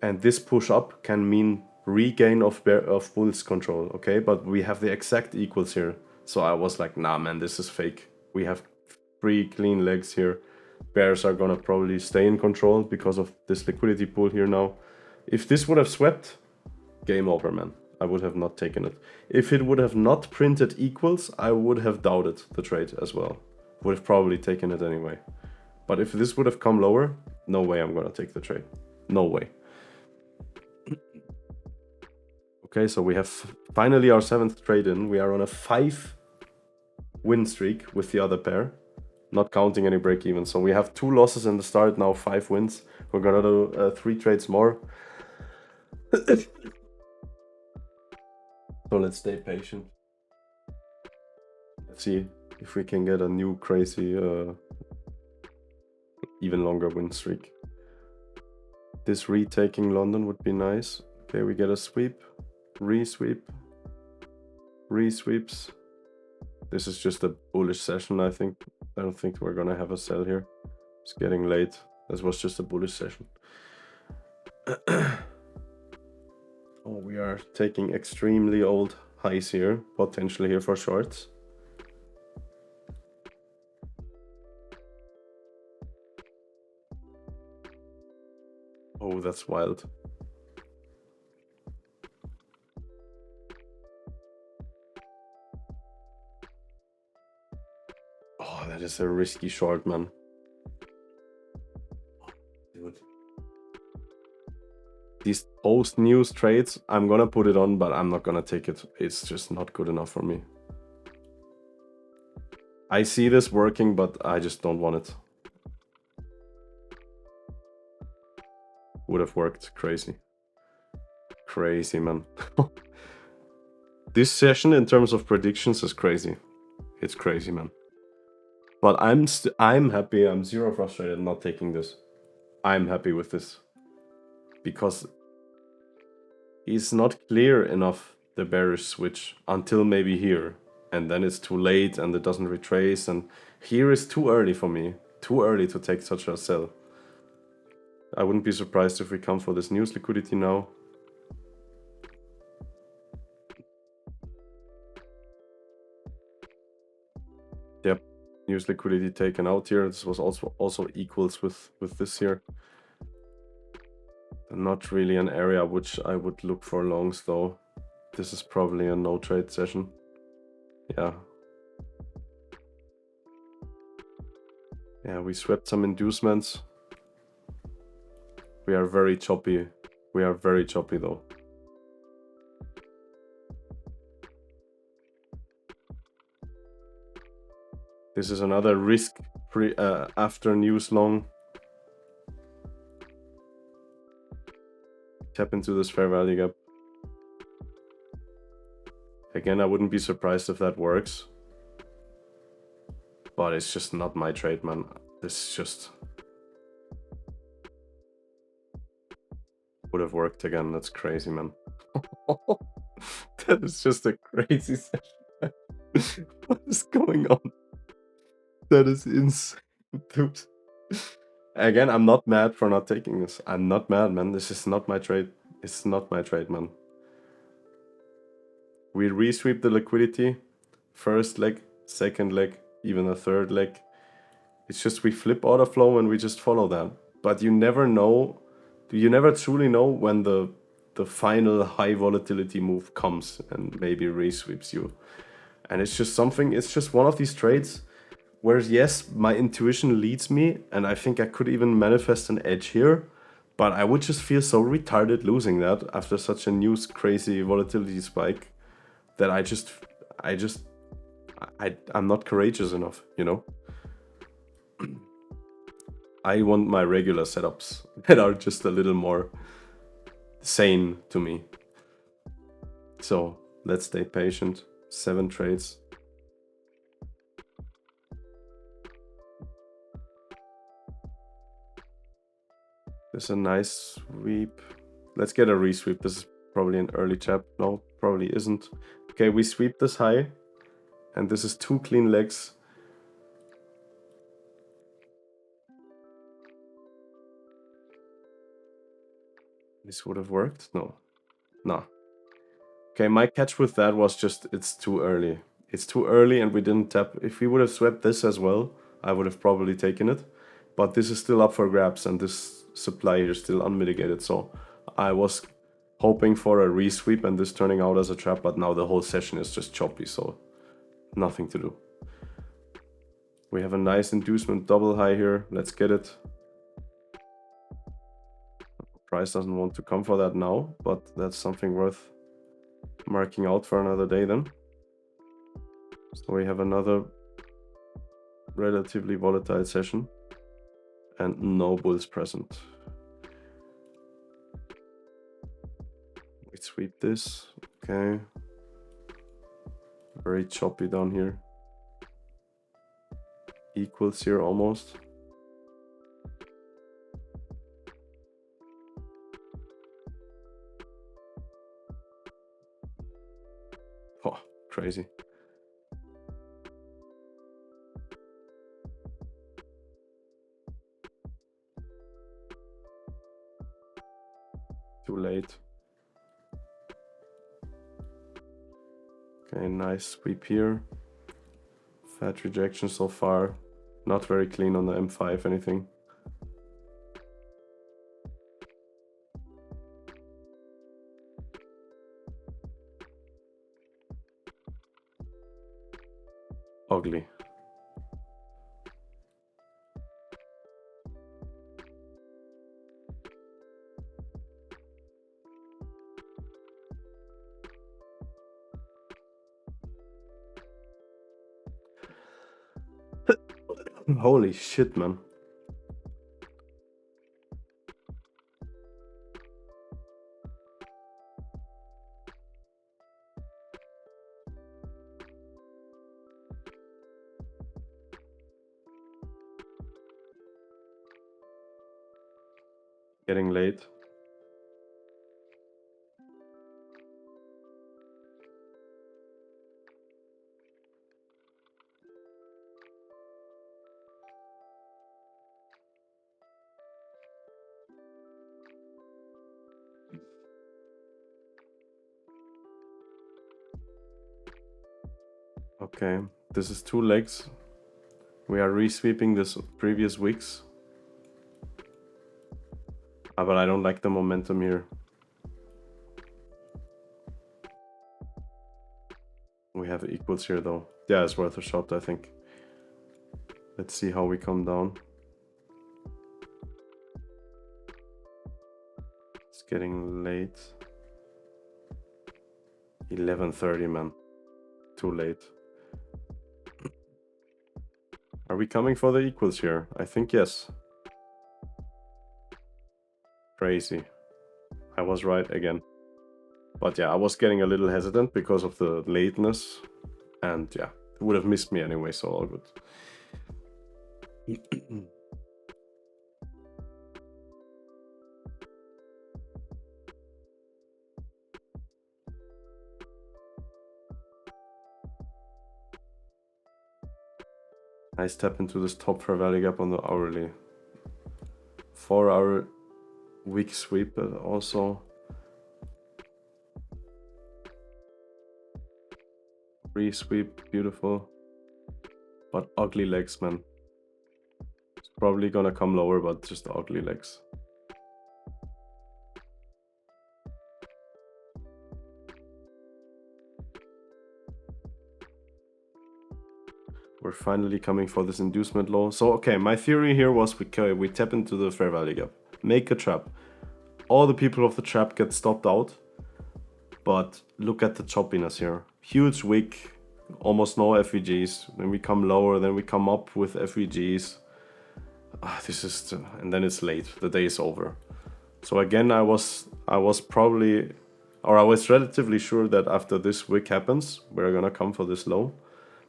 And this push up can mean regain of bull's control, okay? But we have the exact equals here. So I was like, nah, man, this is fake. We have 3 clean legs here. Bears are gonna probably stay in control because of this liquidity pool here now. If this would have swept, game over, man. I would have not taken it. If it would have not printed equals, I would have doubted the trade as well. Would have probably taken it anyway. But if this would have come lower, no way I'm gonna take the trade. No way. Okay, so we have finally our 7th trade in. We are on a 5-win streak with the other pair, not counting any break even. So we have 2 losses in the start, now 5 wins. We're gonna do 3 trades more. So let's stay patient. Let's see if we can get a new crazy, even longer win streak. This retaking London would be nice. Okay, we get a sweep, re-sweep, re-sweeps. This is just a bullish session, I think. I don't think we're gonna have a sell here. It's getting late. This was just a bullish session. Oh, we are taking extremely old highs here, potentially here for shorts. Oh, that's wild. Oh, that is a risky short, man. Dude. These post-news trades, I'm gonna put it on, but I'm not gonna take it. It's just not good enough for me. I see this working, but I just don't want it. Would have worked. Crazy. Crazy, man. This session in terms of predictions is crazy. It's crazy, man. But I'm happy. I'm zero frustrated not taking this. I'm happy with this. Because it's not clear enough, the bearish switch, until maybe here. And then it's too late and it doesn't retrace. And here is too early for me. Too early to take such a sell. I wouldn't be surprised if we come for this news liquidity now. Yep, news liquidity taken out here. This was also equals with this here. Not really an area which I would look for longs though. This is probably a no trade session. Yeah. Yeah, we swept some inducements. We are very choppy. We are very choppy though. This is another risk free after news long. Tap into this fair value gap. Again, I wouldn't be surprised if that works. But it's just not my trade, man. This just would have worked again. That's crazy, man. That is just a crazy session. What is going on? That is insane, dude. Again, I'm not mad for not taking this. I'm not mad, man. This is not my trade. It's not my trade, man. We resweep the liquidity. First leg, second leg, even a third leg. It's just we flip order flow and we just follow that. But you never know, you never truly know when the final high volatility move comes and maybe resweeps you. And it's just something, it's just one of these trades where, yes, my intuition leads me and I think I could even manifest an edge here, but I would just feel so retarded losing that after such a news crazy volatility spike that I'm not courageous enough, you know? I want my regular setups that are just a little more sane to me. So let's stay patient. 7 trades. There's a nice sweep. Let's get a resweep. This is probably an early tap. No, probably isn't. Okay, we sweep this high. And this is 2 clean legs. This would have worked? No. No. Okay, my catch with that was just it's too early. It's too early and we didn't tap. If we would have swept this as well, I would have probably taken it. But this is still up for grabs and this supply here is still unmitigated. So I was hoping for a resweep and this turning out as a trap, but now the whole session is just choppy, so nothing to do. We have a nice inducement double high here. Let's get it. Price doesn't want to come for that now, but that's something worth marking out for another day then. So we have another relatively volatile session and no bulls present. We sweep this, okay. Very choppy down here. Equals here almost. Oh, crazy. Too late. Okay, nice sweep here. Fat rejection so far. Not very clean on the M5 anything. Ugly. Holy shit, man. Getting late. Okay, this is 2 legs. We are resweeping this previous wicks. But I don't like the momentum here. We have equals here though. Yeah, it's worth a shot, I think. Let's see how we come down. getting late. 11:30, man. Too late. Are we coming for the equals here? I think yes. Crazy. I was right again. But yeah, I was getting a little hesitant because of the lateness. And yeah, it would have missed me anyway, so all good. Nice tap into this top fair value gap on the hourly. 4-hour weak sweep also. Free sweep, beautiful. But ugly legs, man. It's probably gonna come lower, but just ugly legs. We're finally coming for this inducement low. So, okay, my theory here was we tap into the fair value gap. Make a trap. All the people of the trap get stopped out. But look at the choppiness here. Huge wick, almost no FVGs. Then we come lower, then we come up with FVGs. This is, and then it's late. The day is over. So again, I was probably, or I was relatively sure that after this wick happens, we're gonna come for this low.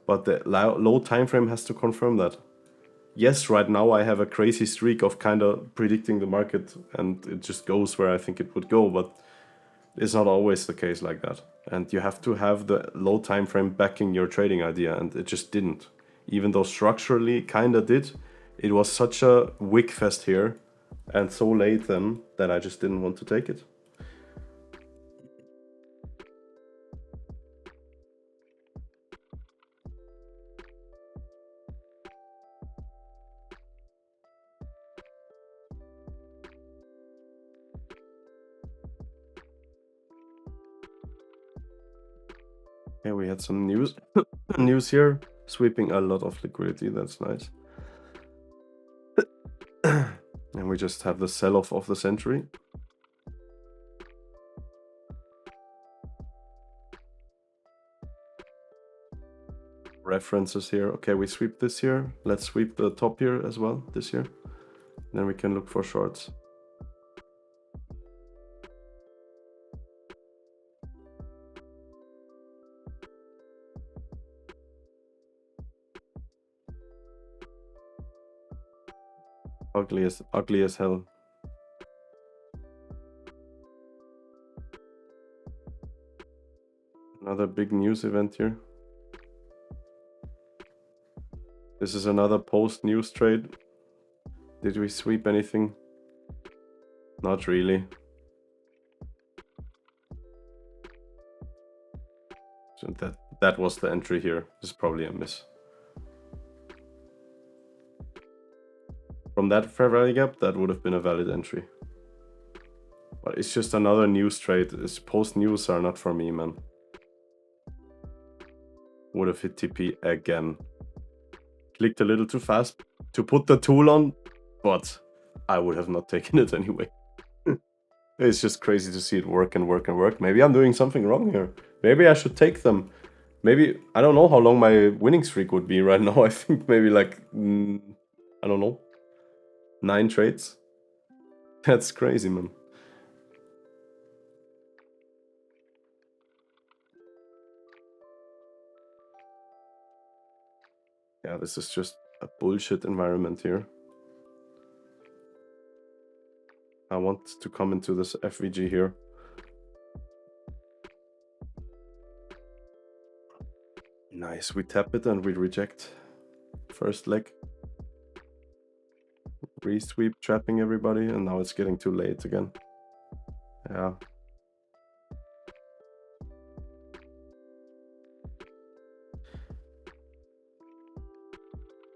But the low time frame has to confirm that. Yes, right now I have a crazy streak of kind of predicting the market, and it just goes where I think it would go. But it's not always the case like that. And you have to have the low time frame backing your trading idea, and it just didn't. Even though structurally kind of did, it was such a wick fest here and so late then that I just didn't want to take it. Okay, we had some news news here, sweeping a lot of liquidity. That's nice. And we just have the sell-off of the century. References here. Okay, we sweep this here. Let's sweep the top here as well this here. Then we can look for shorts. Ugly as hell. Another big news event here. This is another post-news trade. Did we sweep anything? Not really. So that was the entry here. This is probably a miss. From that fair value gap, that would have been a valid entry. But it's just another news trade. This post-news are not for me, man. Would have hit TP again. Clicked a little too fast to put the tool on, but I would have not taken it anyway. It's just crazy to see it work and work and work. Maybe I'm doing something wrong here. Maybe I should take them. Maybe, I don't know how long my winning streak would be right now. I think maybe like, I don't know, 9 trades. That's crazy, man. Yeah, this is just a bullshit environment here. I want to come into this FVG here. Nice, we tap it and we reject. First leg. Re-sweep, trapping everybody, and now it's getting too late again. Yeah.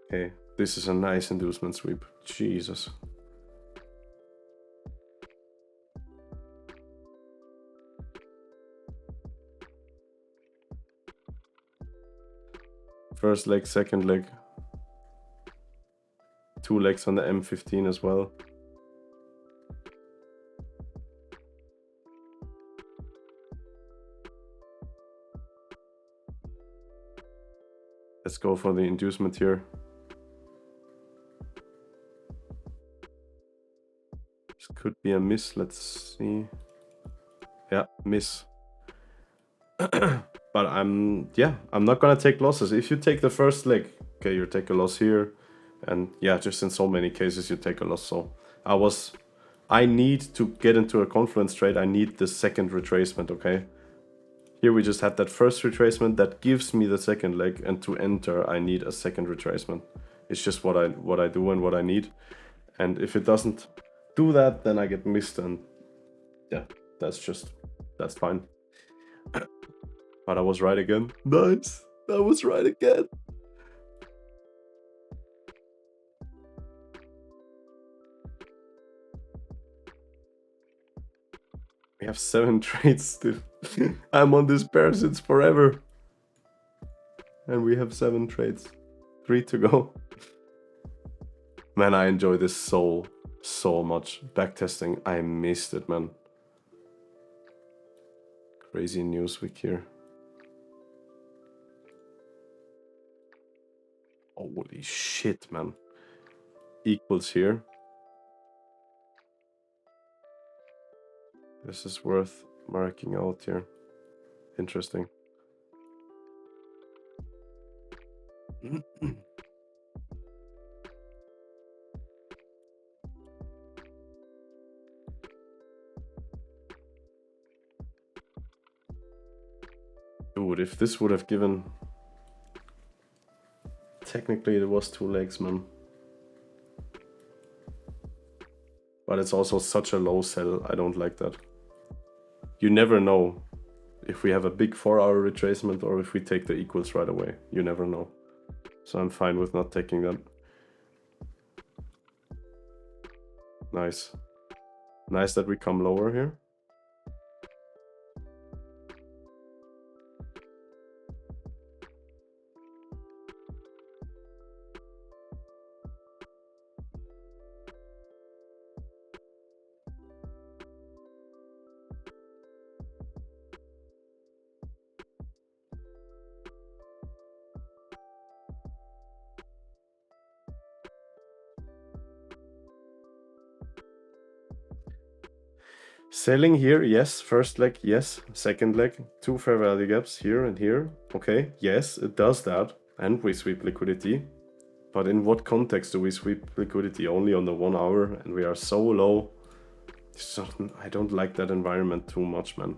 Okay, this is a nice inducement sweep. Jesus. First leg, second leg. 2 legs on the M15 as well. Let's go for the inducement here. This could be a miss. Let's see. Yeah, miss. But I'm not gonna take losses. If you take the first leg, okay, you take a loss here, and yeah, just in so many cases you take a loss. So I need to get into a confluence trade. I need the second retracement, okay? Here we just had that first retracement that gives me the second leg, and to enter I need a second retracement. It's just what I do and what I need. And if it doesn't do that, then I get missed, and yeah, that's fine. But I was right again. Nice. I was right again. We have 7 trades still. I'm on this pair since forever. And we have 7 trades. 3 to go. Man, I enjoy this so much. Backtesting, I missed it, man. Crazy news week here. Holy shit, man. Equals here. This is worth marking out here. Interesting. Dude, if this would have given... Technically it was 2 legs, man. But it's also such a low sell. I don't like that. You never know if we have a big 4-hour retracement or if we take the equals right away. You never know. So I'm fine with not taking that. Nice. Nice that we come lower here. Selling here, yes. First leg, yes. Second leg, 2 fair value gaps here and here. Okay, yes, it does that. And we sweep liquidity. But in what context do we sweep liquidity? Only on the 1 hour, and we are so low. I don't like that environment too much, man.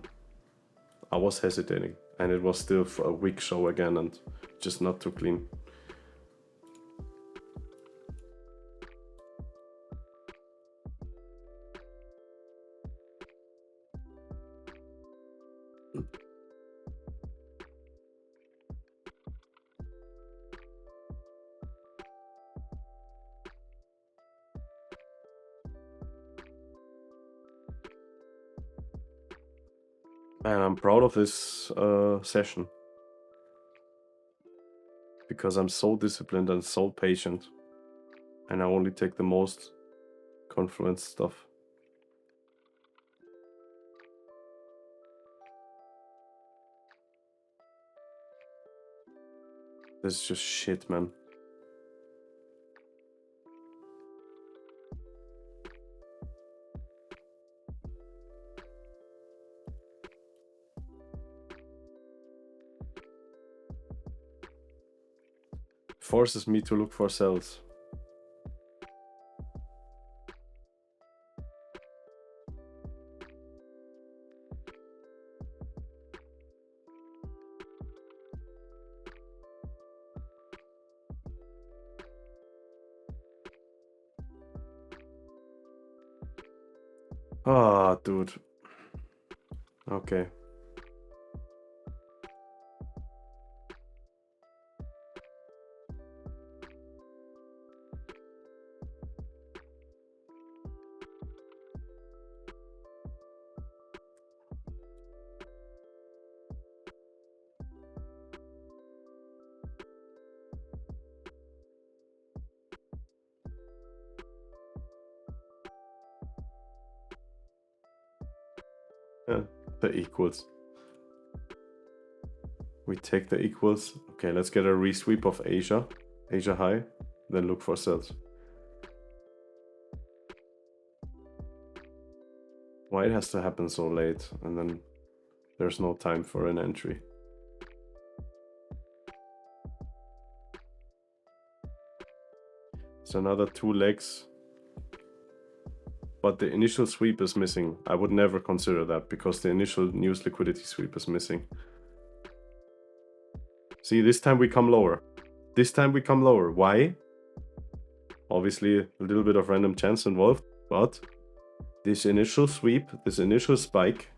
I was hesitating, and it was still a weak show again, and just not too clean. Man, I'm proud of this session. Because I'm so disciplined and so patient. And I only take the most confluence stuff. This is just shit, man. Forces me to look for sells. Ah, dude. Okay. Yeah, the equals. We take the equals. Okay, let's get a resweep of Asia. Asia high. Then look for sells. Why it has to happen so late and then there's no time for an entry. It's another 2 legs. But the initial sweep is missing. I would never consider that because the initial news liquidity sweep is missing. See, this time we come lower. This time we come lower. Why? Obviously, a little bit of random chance involved, but this initial sweep, this initial spike,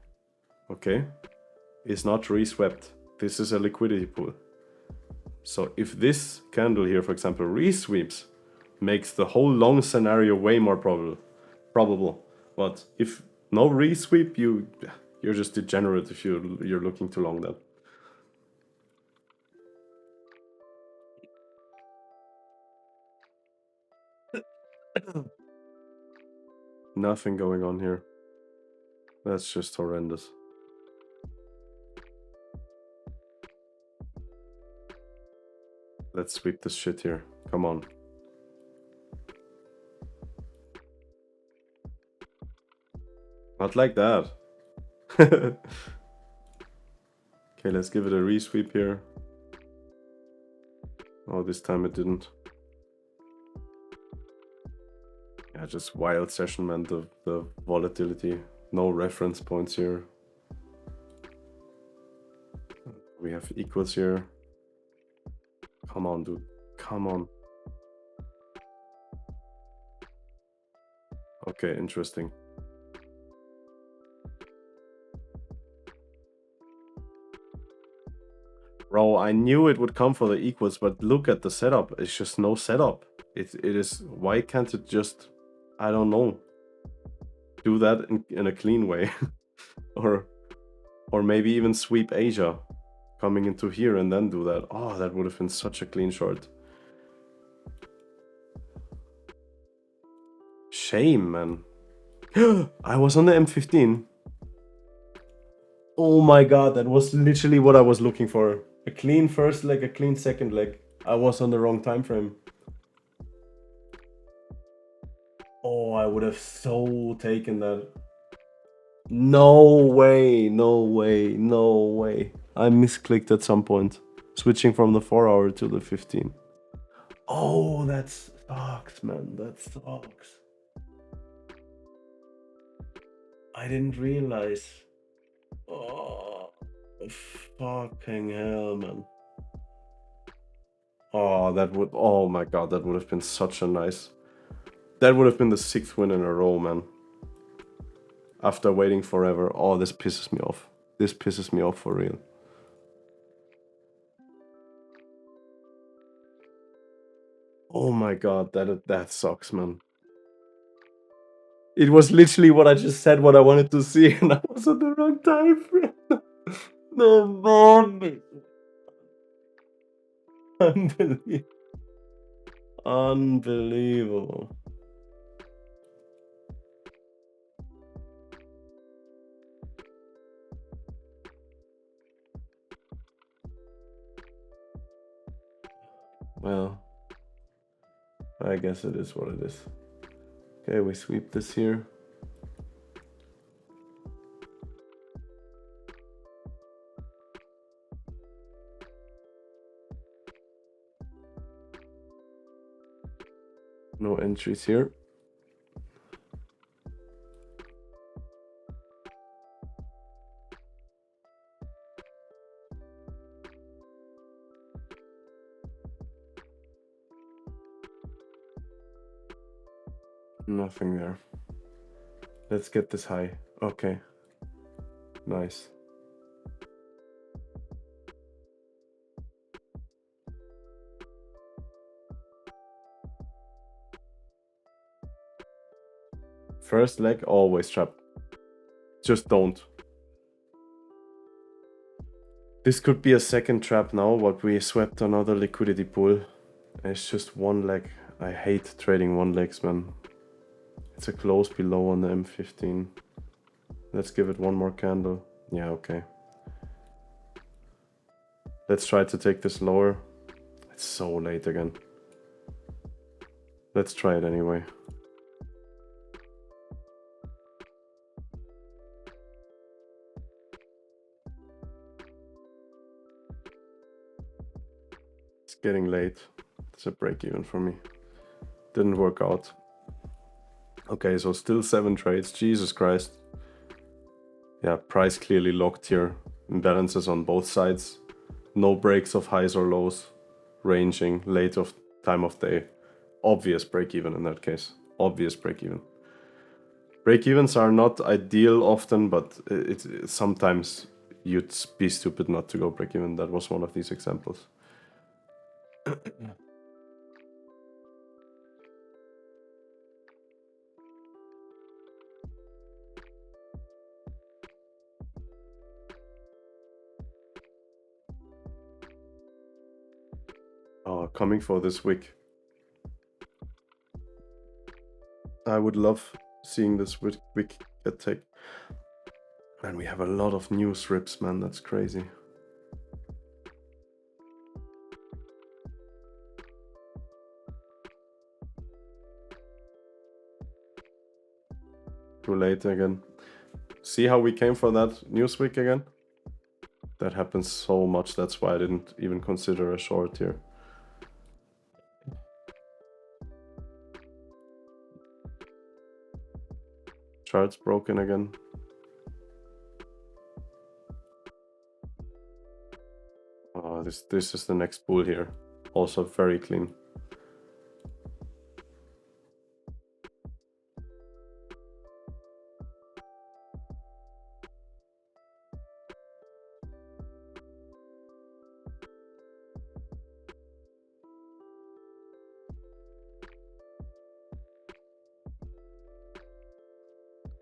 okay, is not reswept. This is a liquidity pool. So if this candle here, for example, resweeps, makes the whole long scenario way more probable. But if no resweep, you're just degenerate if you're looking to long that. Nothing going on here. That's just horrendous. Let's sweep this shit here. Come on. Not like that. Okay, let's give it a resweep here. Oh, this time it didn't. Yeah, just wild session, man. The volatility. No reference points here. We have equals here. Come on, dude. Come on. Okay, interesting. Bro, I knew it would come for the equals, but look at the setup. It's just no setup. It is. Why can't it just, I don't know, do that in a clean way? or maybe even sweep Asia coming into here and then do that. Oh, that would have been such a clean short. Shame, man. I was on the M15. Oh my god, that was literally what I was looking for. A clean first leg, a clean second leg. I was on the wrong time frame. Oh, I would have so taken that. No way, no way, no way. I misclicked at some point. Switching from the 4-hour to the 15. Oh, that sucks, man. That sucks. I didn't realize. Oh, fucking hell, man. Oh, that would, oh my god, that would have been such a nice. That would have been the 6th win in a row, man. After waiting forever. Oh, this pisses me off. This pisses me off for real. Oh my god, that sucks, man. It was literally what I just said, what I wanted to see, and I was on the wrong time frame. No, man. Unbelievable. Unbelievable. Well, I guess it is what it is. Okay, we sweep this here. No entries here. Nothing there. Let's get this high. Okay. Nice. First leg, always trap. Just don't. This could be a second trap now, but we swept another liquidity pool. It's just one leg. I hate trading one legs, man. It's a close below on the M15. Let's give it one more candle. Yeah, okay. Let's try to take this lower. It's so late again. Let's try it anyway. It's getting late. It's a break even for me. Didn't work out. Okay, so still 7 trades. Jesus Christ. Yeah, price clearly locked here. Imbalances on both sides. No breaks of highs or lows. Ranging, late of time of day. Obvious break even in that case. Obvious break even. Break evens are not ideal often, but sometimes you'd be stupid not to go break even. That was one of these examples. Coming for this wick. I would love seeing this wick get taken. And we have a lot of new rips, man. That's crazy. Too late again. See how we came for that news wick again? That happens so much. That's why I didn't even consider a short here. Chart's broken again. This is the next bull here. Also very clean.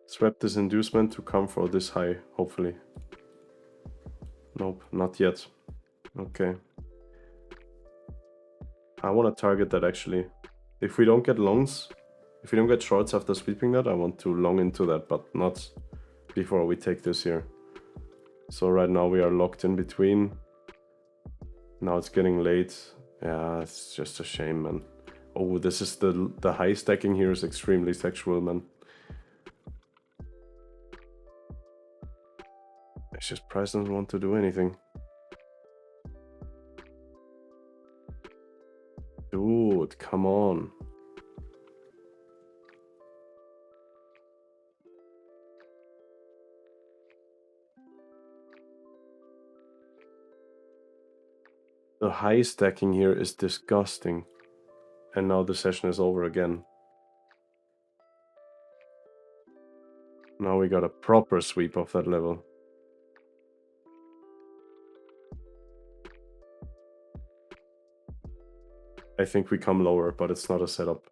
Swept this inducement to come for this high, hopefully. Nope, not yet. Okay. I want to target that actually. If we don't get longs, if we don't get shorts after sweeping that, I want to long into that, but not before we take this here. So right now we are locked in between. Now it's getting late. Yeah, it's just a shame, man. Oh, this is the high stacking here is extremely sexual, man. It's just price doesn't want to do anything. Dude, come on. The high stacking here is disgusting. And now the session is over again. Now we got a proper sweep of that level. I think we come lower, but it's not a setup.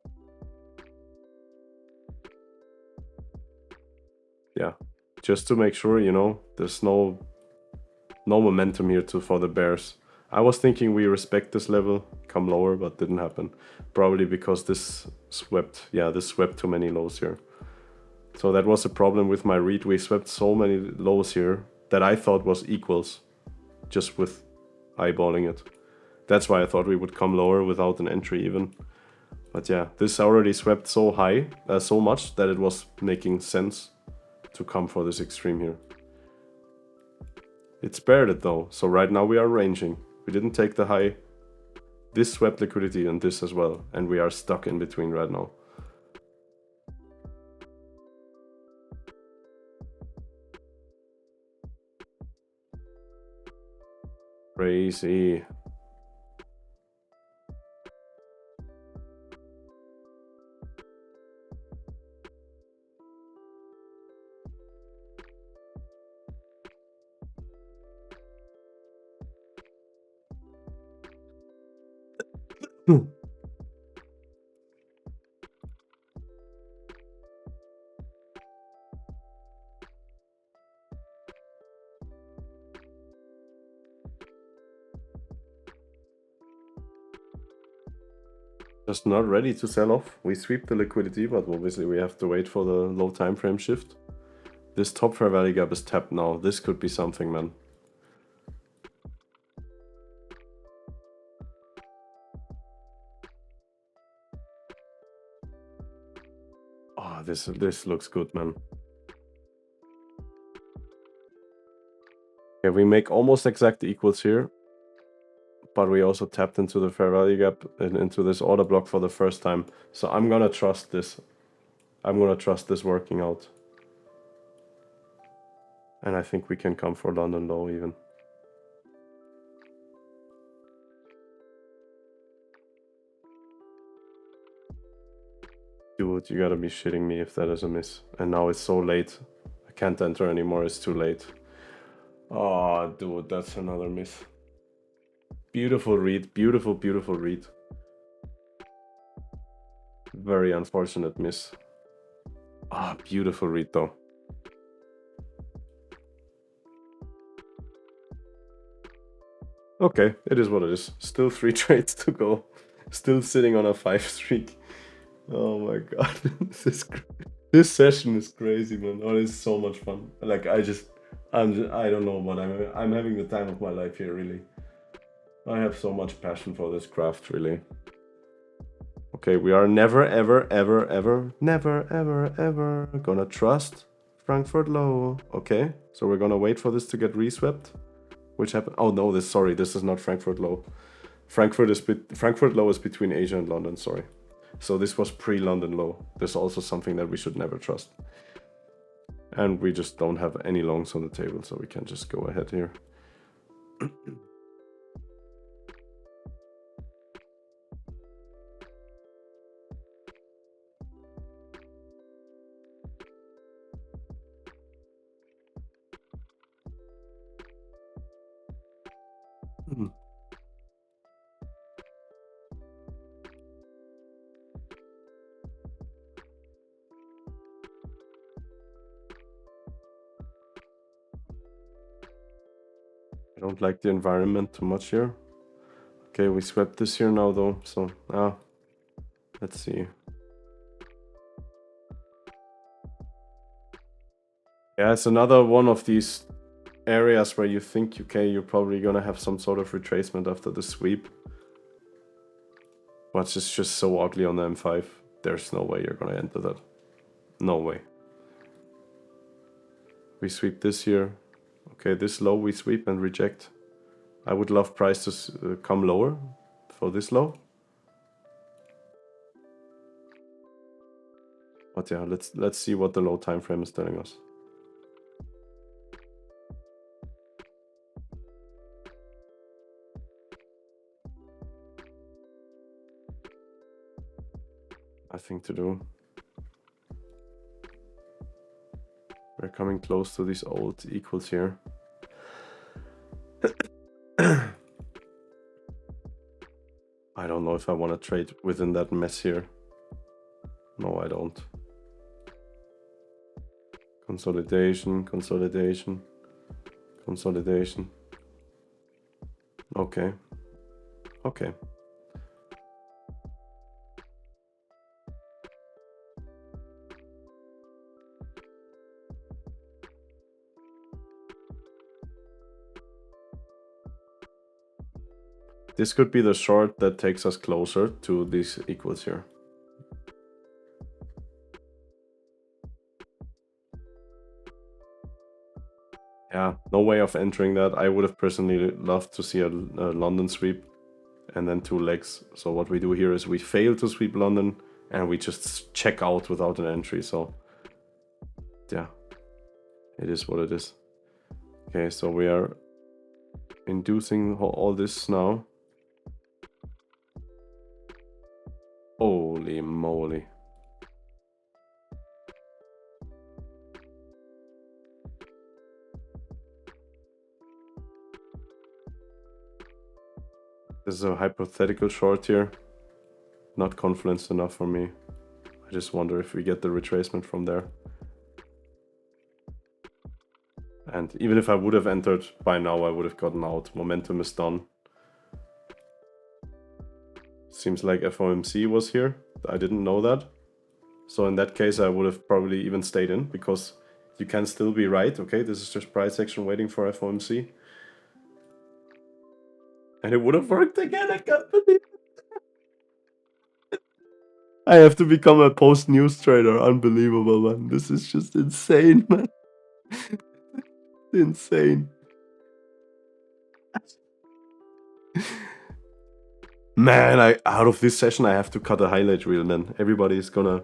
Yeah, just to make sure, you know, there's no momentum here for the bears. I was thinking we respect this level, come lower, but didn't happen. Probably because this swept too many lows here. So that was a problem with my read. We swept so many lows here that I thought was equals, just with eyeballing it. That's why I thought we would come lower without an entry even. But yeah, this already swept so high, so much that it was making sense to come for this extreme here. It spared it though, so right now we are ranging. We didn't take the high. This swept liquidity and this as well, and we are stuck in between right now. Crazy. Just not ready to sell off. We sweep the liquidity, but obviously we have to wait for the low time frame shift. This top fair value gap is tapped now. This could be something, man. Ah, this looks good, man. Okay, we make almost exact equals here, but we also tapped into the fair value gap and into this order block for the first time. So I'm gonna trust this. I'm gonna trust this working out. And I think we can come for London low even. Dude, you gotta be shitting me if that is a miss. And now it's so late. I can't enter anymore, it's too late. Oh, dude, that's another miss. Beautiful read, beautiful, beautiful read. Very unfortunate miss. Ah, beautiful read though. Okay, it is what it is. Still 3 trades to go. Still sitting on a 5 streak. Oh my god, this session is crazy, man. Oh, it's so much fun. Like I don't know what I'm having the time of my life here, really. I have so much passion for this craft, really. Okay, we are never, ever, ever, ever, never, ever, ever gonna trust Frankfurt low. Okay, so we're gonna wait for this to get reswept. Which happened? Oh no, this is not Frankfurt low. Frankfurt low is between Asia and London. Sorry. So this was pre-London low. This is also something that we should never trust. And we just don't have any longs on the table, so we can just go ahead here. I don't like the environment too much here. Okay, we swept this here now though, so let's see. Yeah, it's another one of these areas where you think, okay, you're probably gonna have some sort of retracement after the sweep. But it's just so ugly on the M5. There's no way you're gonna enter that. No way. We sweep this here. Okay, this low we sweep and reject. I would love price to come lower for this low. But yeah, let's see what the low time frame is telling us. Nothing to do. We're coming close to these old equals here. I don't know if I want to trade within that mess here. No, I don't. Consolidation, consolidation, consolidation. Okay. Okay. This could be the short that takes us closer to these equals here. Yeah, no way of entering that. I would have personally loved to see a London sweep and then 2 legs. So what we do here is we fail to sweep London and we just check out without an entry. So yeah, it is what it is. Okay, so we are inducing all this now. Holy moly. This is a hypothetical short here. Not confluenced enough for me. I just wonder if we get the retracement from there. And even if I would have entered by now, I would have gotten out. Momentum is done. Seems like FOMC was here. I didn't know that. So in that case, I would have probably even stayed in because you can still be right. Okay, this is just price action waiting for FOMC. And it would have worked again. I can't believe it. I have to become a post-news trader. Unbelievable, man. This is just insane, man. Insane. Man, out of this session, I have to cut a highlight reel, man. Everybody's gonna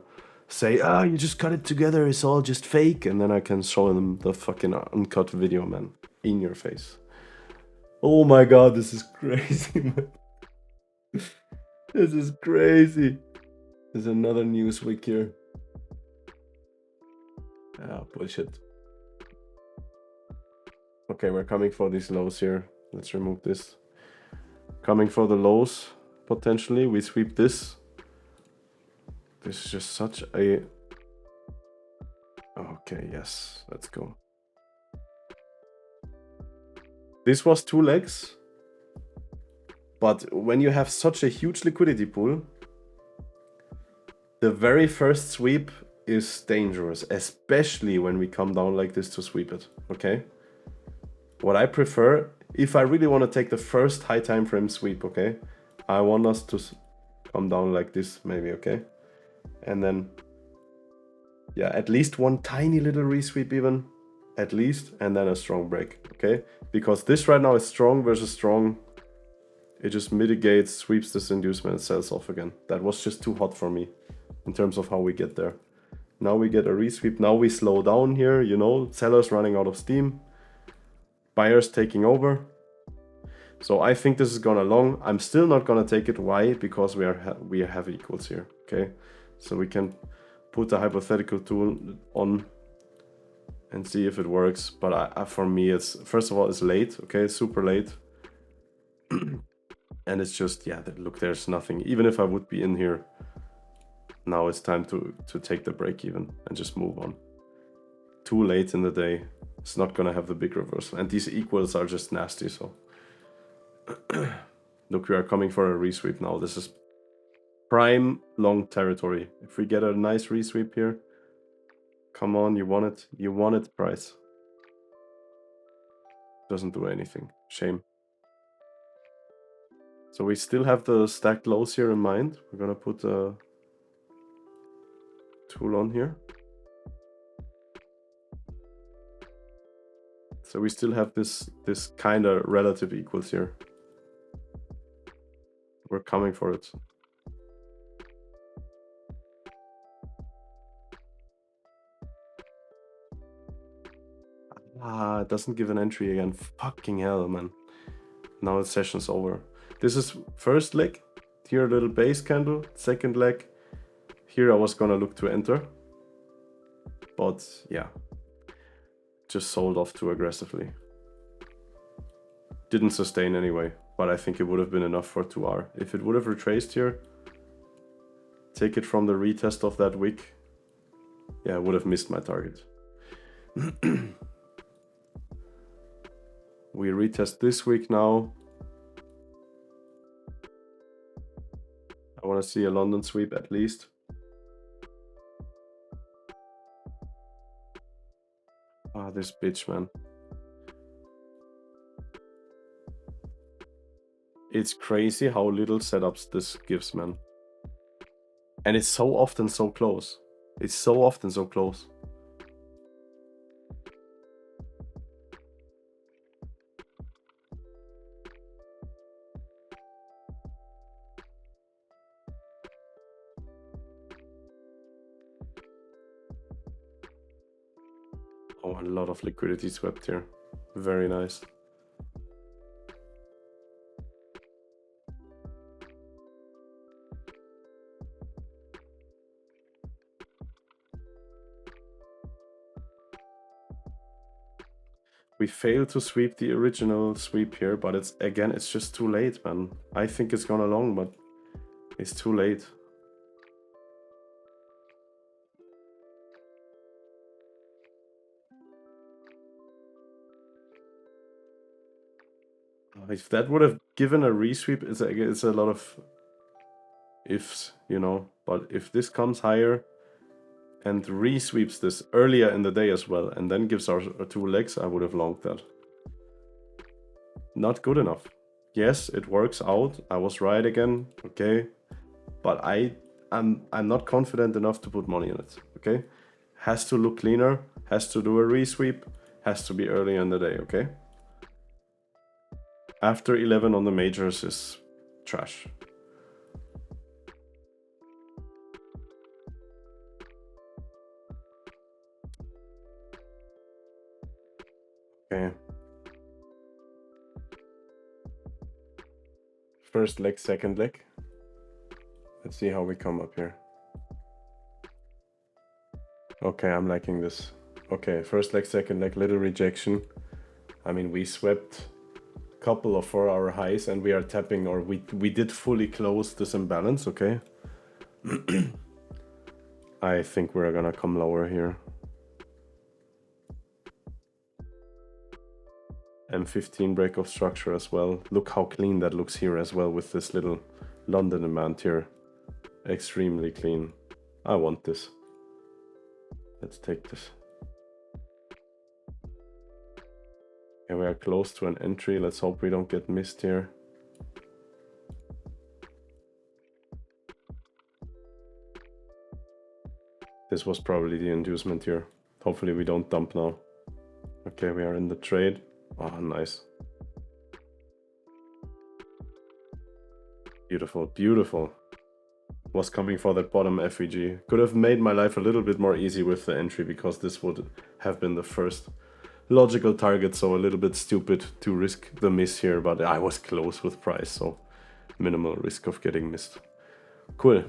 say, you just cut it together. It's all just fake. And then I can show them the fucking uncut video, man. In your face. Oh my god, this is crazy, man. This is crazy. There's another Newsweek here. Ah, bullshit. Okay, we're coming for these lows here. Let's remove this. Coming for the lows, potentially. We sweep this. This is just such a... Okay, yes, let's go. This was 2 legs. But when you have such a huge liquidity pool, the very first sweep is dangerous, especially when we come down like this to sweep it, okay? What I prefer, if I really want to take the first high time frame sweep, okay? I want us to come down like this maybe, okay? And then, yeah, at least one tiny little resweep even, at least, and then a strong break, okay? Because this right now is strong versus strong. It just mitigates, sweeps this inducement, and sells off again. That was just too hot for me in terms of how we get there. Now we get a resweep. Now we slow down here, you know, sellers running out of steam, buyers taking over. So I think this is gonna long. I'm still not gonna take it. Why? Because we have equals here, okay? So we can put a hypothetical tool on and see if it works. But for me, it's, first of all, it's late, okay? Super late. And it's just, yeah, look, there's nothing. Even if I would be in here, now it's time to take the break even and just move on. Too late in the day. It's not gonna have the big reversal. And these equals are just nasty, so. Look, we are coming for a resweep now. This is prime long territory. If we get a nice resweep here, come on, you want it. You want it, price. Doesn't do anything. Shame. So we still have the stacked lows here in mind. We're gonna put a tool on here. So we still have this kind of relative equals here. We're coming for it. It doesn't give an entry again. Fucking hell, man. Now the session's over. This is first leg. Here a little base candle. Second leg. Here I was gonna look to enter. But yeah. Just sold off too aggressively. Didn't sustain anyway. But I think it would have been enough for 2R. If it would have retraced here. Take it from the retest of that wick. Yeah, I would have missed my target. We retest this week now. I want to see a London sweep at least. Ah, this bitch, man. It's crazy how little setups this gives, man. And it's so often so close. It's so often so close. Oh, a lot of liquidity swept here. Very nice. We failed to sweep the original sweep here, but it's just too late, man. I think it's gonna long, but it's too late. If that would have given a resweep, it's a lot of ifs, you know. But if this comes higher and resweeps this earlier in the day as well, and then gives our 2 legs, I would have longed that. Not good enough. Yes, it works out. I was right again. Okay. But I I'm not confident enough to put money on it. Okay, has to look cleaner, has to do a resweep, has to be early in the day. Okay, after 11 on the majors is trash. Okay. First leg, second leg. Let's see how we come up here. Okay, I'm liking this. Okay, first leg, second leg, little rejection. I mean, we swept a couple of 4-hour highs and we are tapping, or we did fully close this imbalance, okay? I think we're gonna come lower here. M15 break of structure as well. Look how clean that looks here as well with this little London demand here. Extremely clean. I want this. Let's take this. Okay, we are close to an entry. Let's hope we don't get missed here. This was probably the inducement here. Hopefully we don't dump now. Okay, we are in the trade. Oh, nice. Beautiful, beautiful. Was coming for that bottom FVG. Could have made my life a little bit more easy with the entry, because this would have been the first logical target, so a little bit stupid to risk the miss here, but I was close with price, so minimal risk of getting missed. Cool.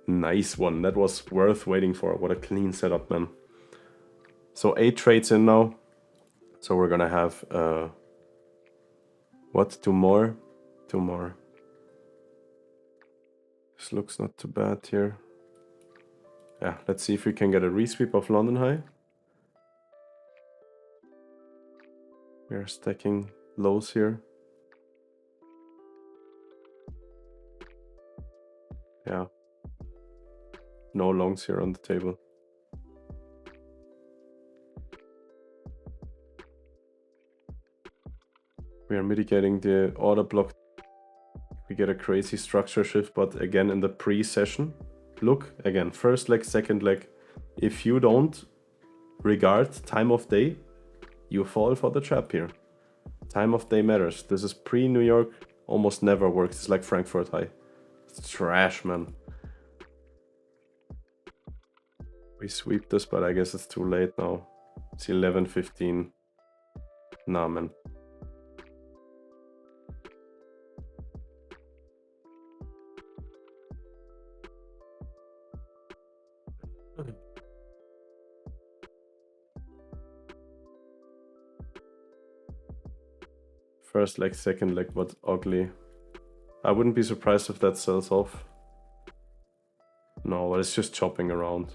Nice one. That was worth waiting for. What a clean setup, man. So 8 trades in now. So we're gonna have what? 2 more? 2 more. This looks not too bad here. Yeah, let's see if we can get a resweep of London high. We are stacking lows here. Yeah. No longs here on the table. We are mitigating the order block. We get a crazy structure shift, but again in the pre-session. Look, again, first leg, second leg. If you don't regard time of day, you fall for the trap here. Time of day matters. This is pre-New York, almost never works. It's like Frankfurt high. It's trash, man. We sweep this, but I guess it's too late now. It's 11:15. Nah, man. First leg, second leg, but ugly. I wouldn't be surprised if that sells off. No, but it's just chopping around.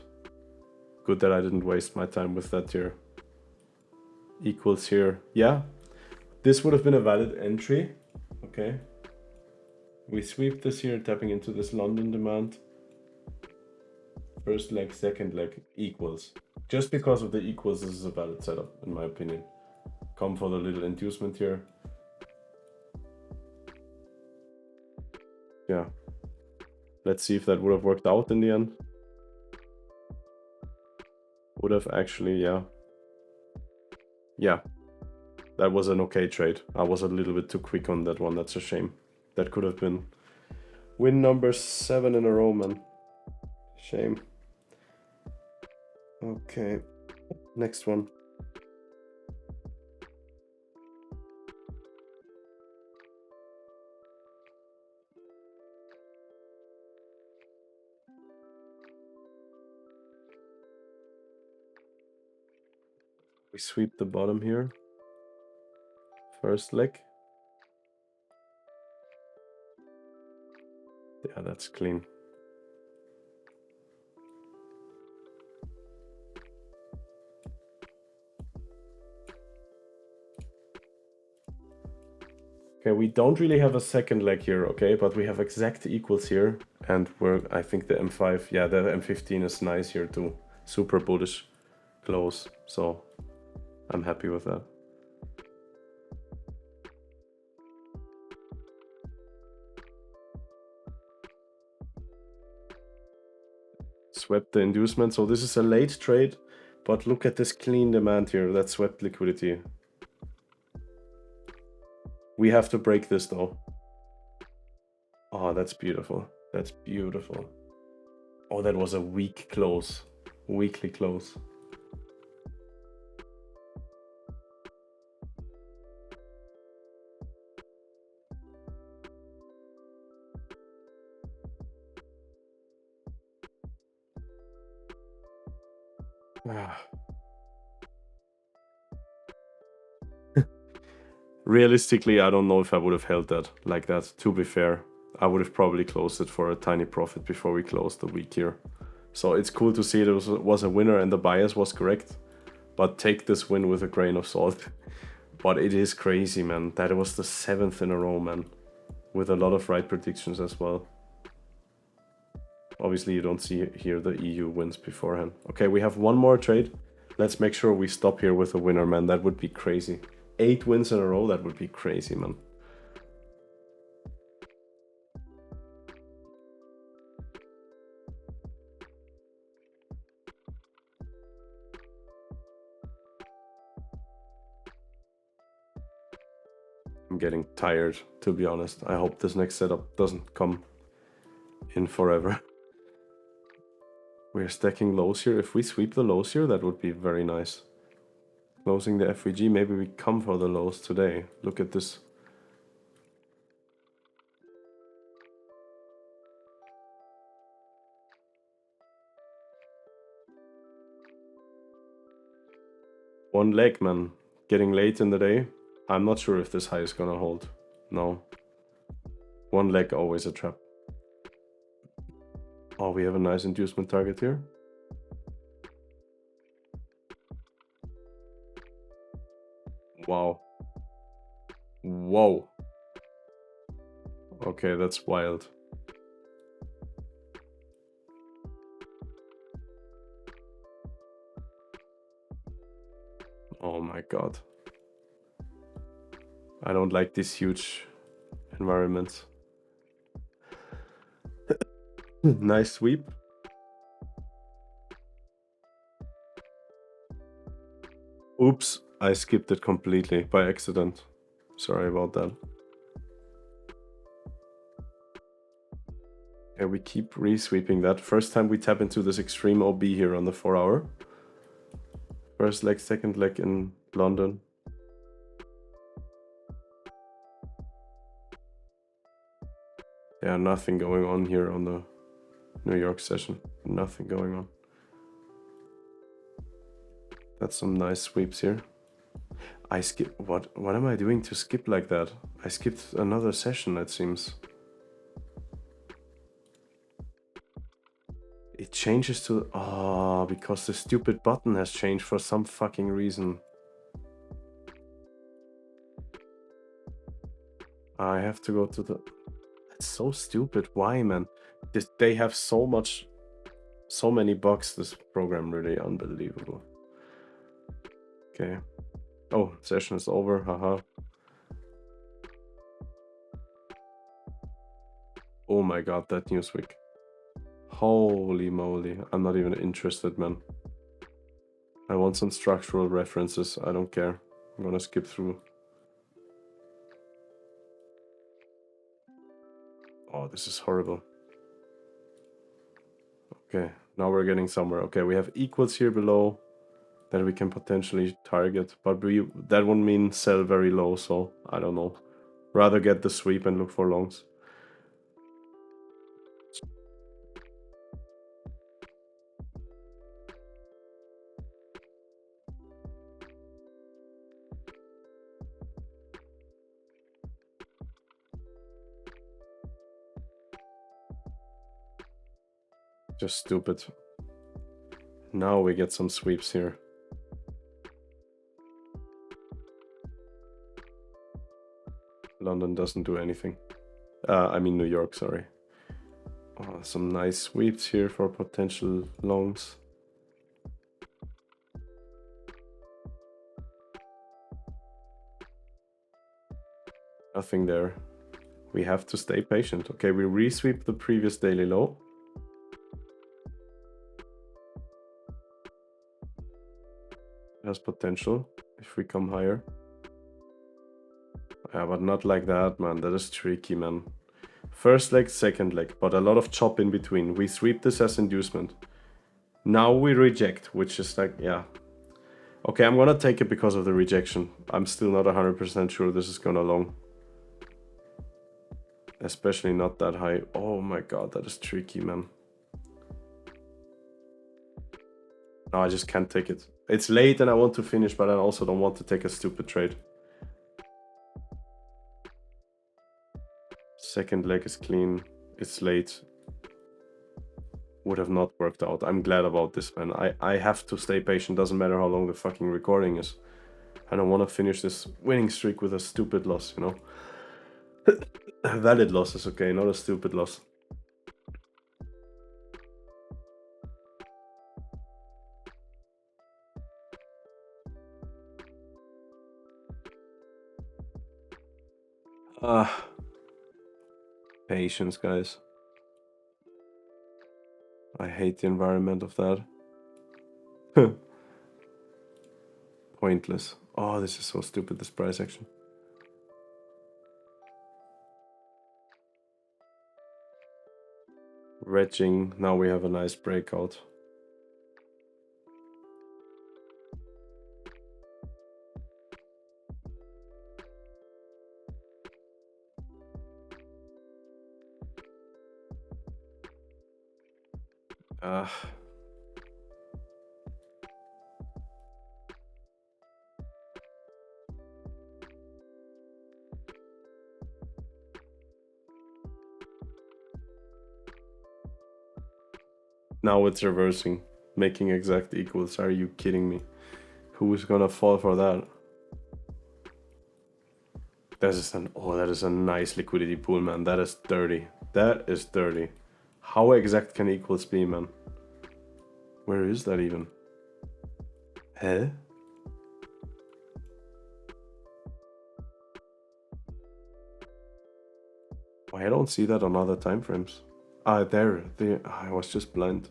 Good that I didn't waste my time with that here. Equals here. Yeah, this would have been a valid entry. Okay. We sweep this here, tapping into this London demand. First leg, second leg, equals. Just because of the equals, this is a valid setup, in my opinion. Come for the little inducement here. Yeah. Let's see if that would have worked out in the end. Would have actually, yeah. Yeah. That was an okay trade. I was a little bit too quick on that one. That's a shame. That could have been win number 7 in a row, man. Shame. Okay. Next one. We sweep the bottom here. First leg. Yeah, that's clean. Okay, we don't really have a second leg here, okay, but we have exact equals here, and I think the M5, yeah, the M15 is nice here too. Super bullish close, so I'm happy with that. swept the inducement. So this is a late trade, but look at this clean demand here that swept liquidity. We have to break this though. Oh, that's beautiful. That's beautiful. Oh, that was a weak close. Weekly close. Realistically, I don't know if I would have held that like that, to be fair. I would have probably closed it for a tiny profit before we closed the week here. So it's cool to see it was a winner and the bias was correct. But take this win with a grain of salt. But it is crazy, man. That was the 7th in a row, man. With a lot of right predictions as well. Obviously, you don't see here the EU wins beforehand. Okay, we have one more trade. Let's make sure we stop here with a winner, man. That would be crazy. 8 wins in a row, that would be crazy, man. I'm getting tired, to be honest. I hope this next setup doesn't come in forever. We're stacking lows here. If we sweep the lows here, that would be very nice. Closing the FVG, maybe we come for the lows today. Look at this. One leg, man. Getting late in the day. I'm not sure if this high is gonna hold. No. One leg, always a trap. Oh, we have a nice inducement target here. Wow. Whoa. Okay, that's wild. Oh my god. I don't like these huge environments. Nice sweep. Oops, I skipped it completely by accident. Sorry about that. Okay, we keep re-sweeping that. First time we tap into this extreme OB here on the 4 hour. First leg, second leg in London. Yeah, nothing going on here on the New York session. Nothing going on. That's some nice sweeps here. I skip. What am I doing to skip like that? I skipped another session, it seems. It changes to... Oh, because the stupid button has changed for some fucking reason. I have to go to the... That's so stupid. Why, man? They have so many bugs, this program. Really unbelievable. Okay. Oh, session is over. Haha. Oh my god, that Newsweek. Holy moly. I'm not even interested, man. I want some structural references. I don't care. I'm gonna skip through. Oh, this is horrible. Okay, now we're getting somewhere. Okay, we have equals here below that we can potentially target, but that would mean sell very low, so I don't know. Rather get the sweep and look for longs. Just stupid. Now we get some sweeps here. London doesn't do anything. I mean New York, sorry. Oh, some nice sweeps here for potential longs. Nothing there. We have to stay patient. Okay, we re-sweep the previous daily low. has potential if we come higher. Yeah, but not like that, man. That is tricky, man. First leg, second leg, but a lot of chop in between. We sweep this as inducement. Now we reject, which is like, yeah. Okay, I'm gonna take it because of the rejection. I'm still not 100% sure this is gonna long. Especially not that high. Oh my god, that is tricky, man. No, I just can't take it. It's late and I want to finish, but I also don't want to take a stupid trade. Second leg is clean. It's late. Would have not worked out. I'm glad about this, man. I have to stay patient. Doesn't matter how long the fucking recording is. I don't want to finish this winning streak with a stupid loss, you know? A valid loss is okay, not a stupid loss. Patience, guys. I hate the environment of that. Pointless. Oh, this is so stupid, this price action. Retching. Now we have a nice breakout. Now it's reversing, making exact equals. Are you kidding me? Who is gonna fall for that? That is a nice liquidity pool, man. That is dirty. That is dirty. How exact can equals be, man? Where is that even? Huh? Why I don't see that on other time frames? Ah, there. I was just blind.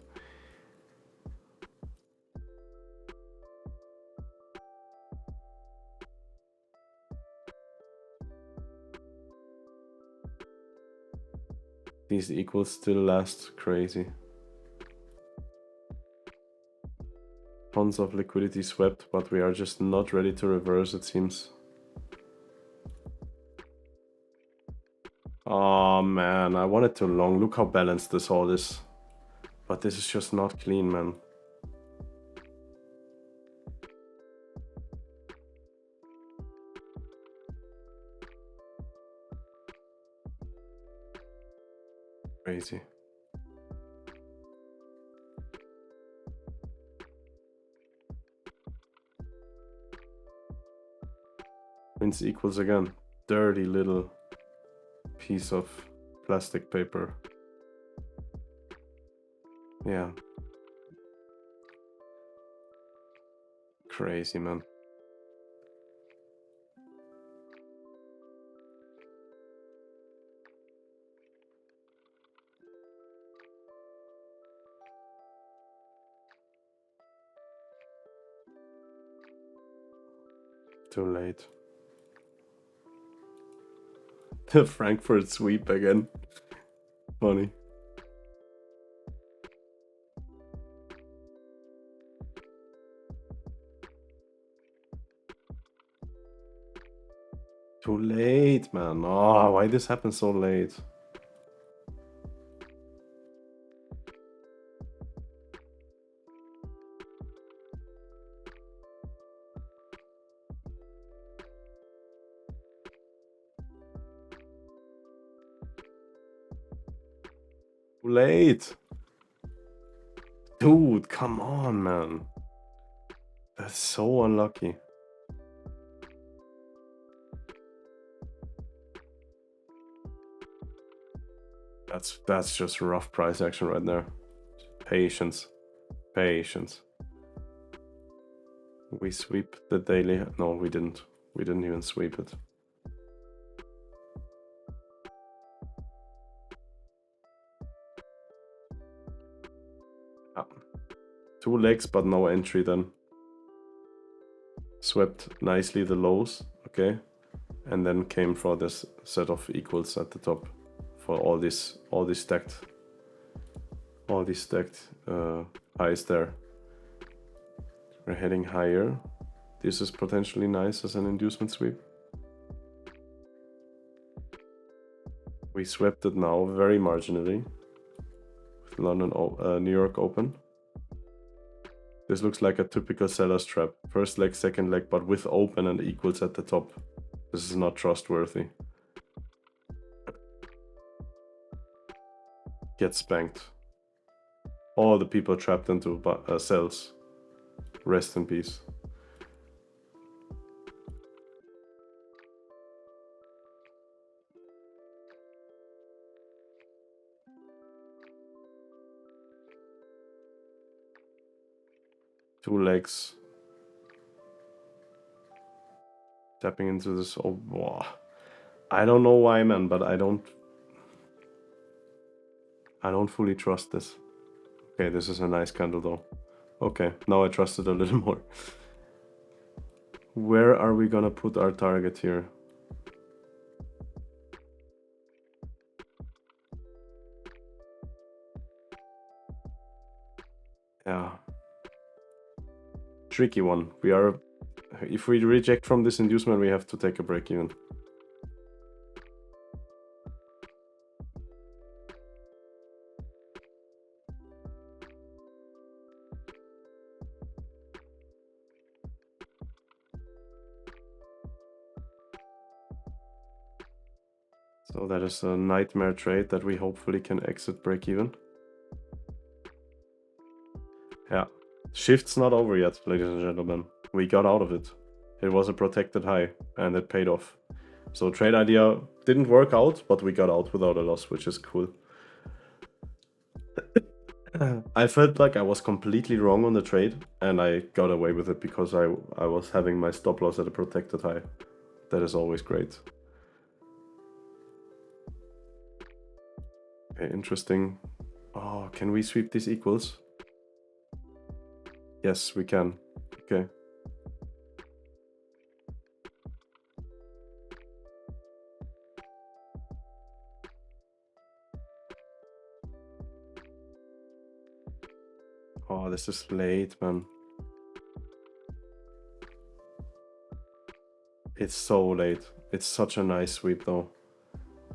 These equals still last crazy. Tons of liquidity swept, but we are just not ready to reverse, it seems. Oh man, I wanted to long. Look how balanced this all is. But this is just not clean, man. Crazy. Wins equals again. Dirty little piece of plastic paper. Yeah. Crazy, man. Too late. The Frankfurt sweep again. Funny. Too late, man. Oh, why this happened so late? Too late. Dude, come on, man. That's so unlucky. That's just rough price action right there. Patience. Patience. We sweep the daily. No, we didn't. We didn't even sweep it. Ah. 2 legs, but no entry then. Swept nicely the lows, okay, and then came for this set of equals at the top for all these stacked highs there. We're heading higher. This is potentially nice as an inducement sweep. We swept it now very marginally with New York open. This looks like a typical seller's trap. First leg, second leg, but with open and equals at the top. This is not trustworthy. Get spanked. All the people trapped into sells. Rest in peace. Two legs. Tapping into this. Oh, wow. I don't know why, man, but I don't fully trust this. Okay, this is a nice candle though. Okay, now I trust it a little more. Where are we gonna put our target here? Yeah. Tricky one. If we reject from this inducement, we have to take a break even. So that is a nightmare trade that we hopefully can exit break even. Yeah. Shift's not over yet, ladies and gentlemen. We got out of it. It was a protected high and it paid off. So trade idea didn't work out, but we got out without a loss, which is cool. I felt like I was completely wrong on the trade and I got away with it because I was having my stop loss at a protected high. That is always great. Okay, interesting. Oh, can we sweep these equals? Yes, we can. Okay. Oh, this is late, man. It's so late. It's such a nice sweep though.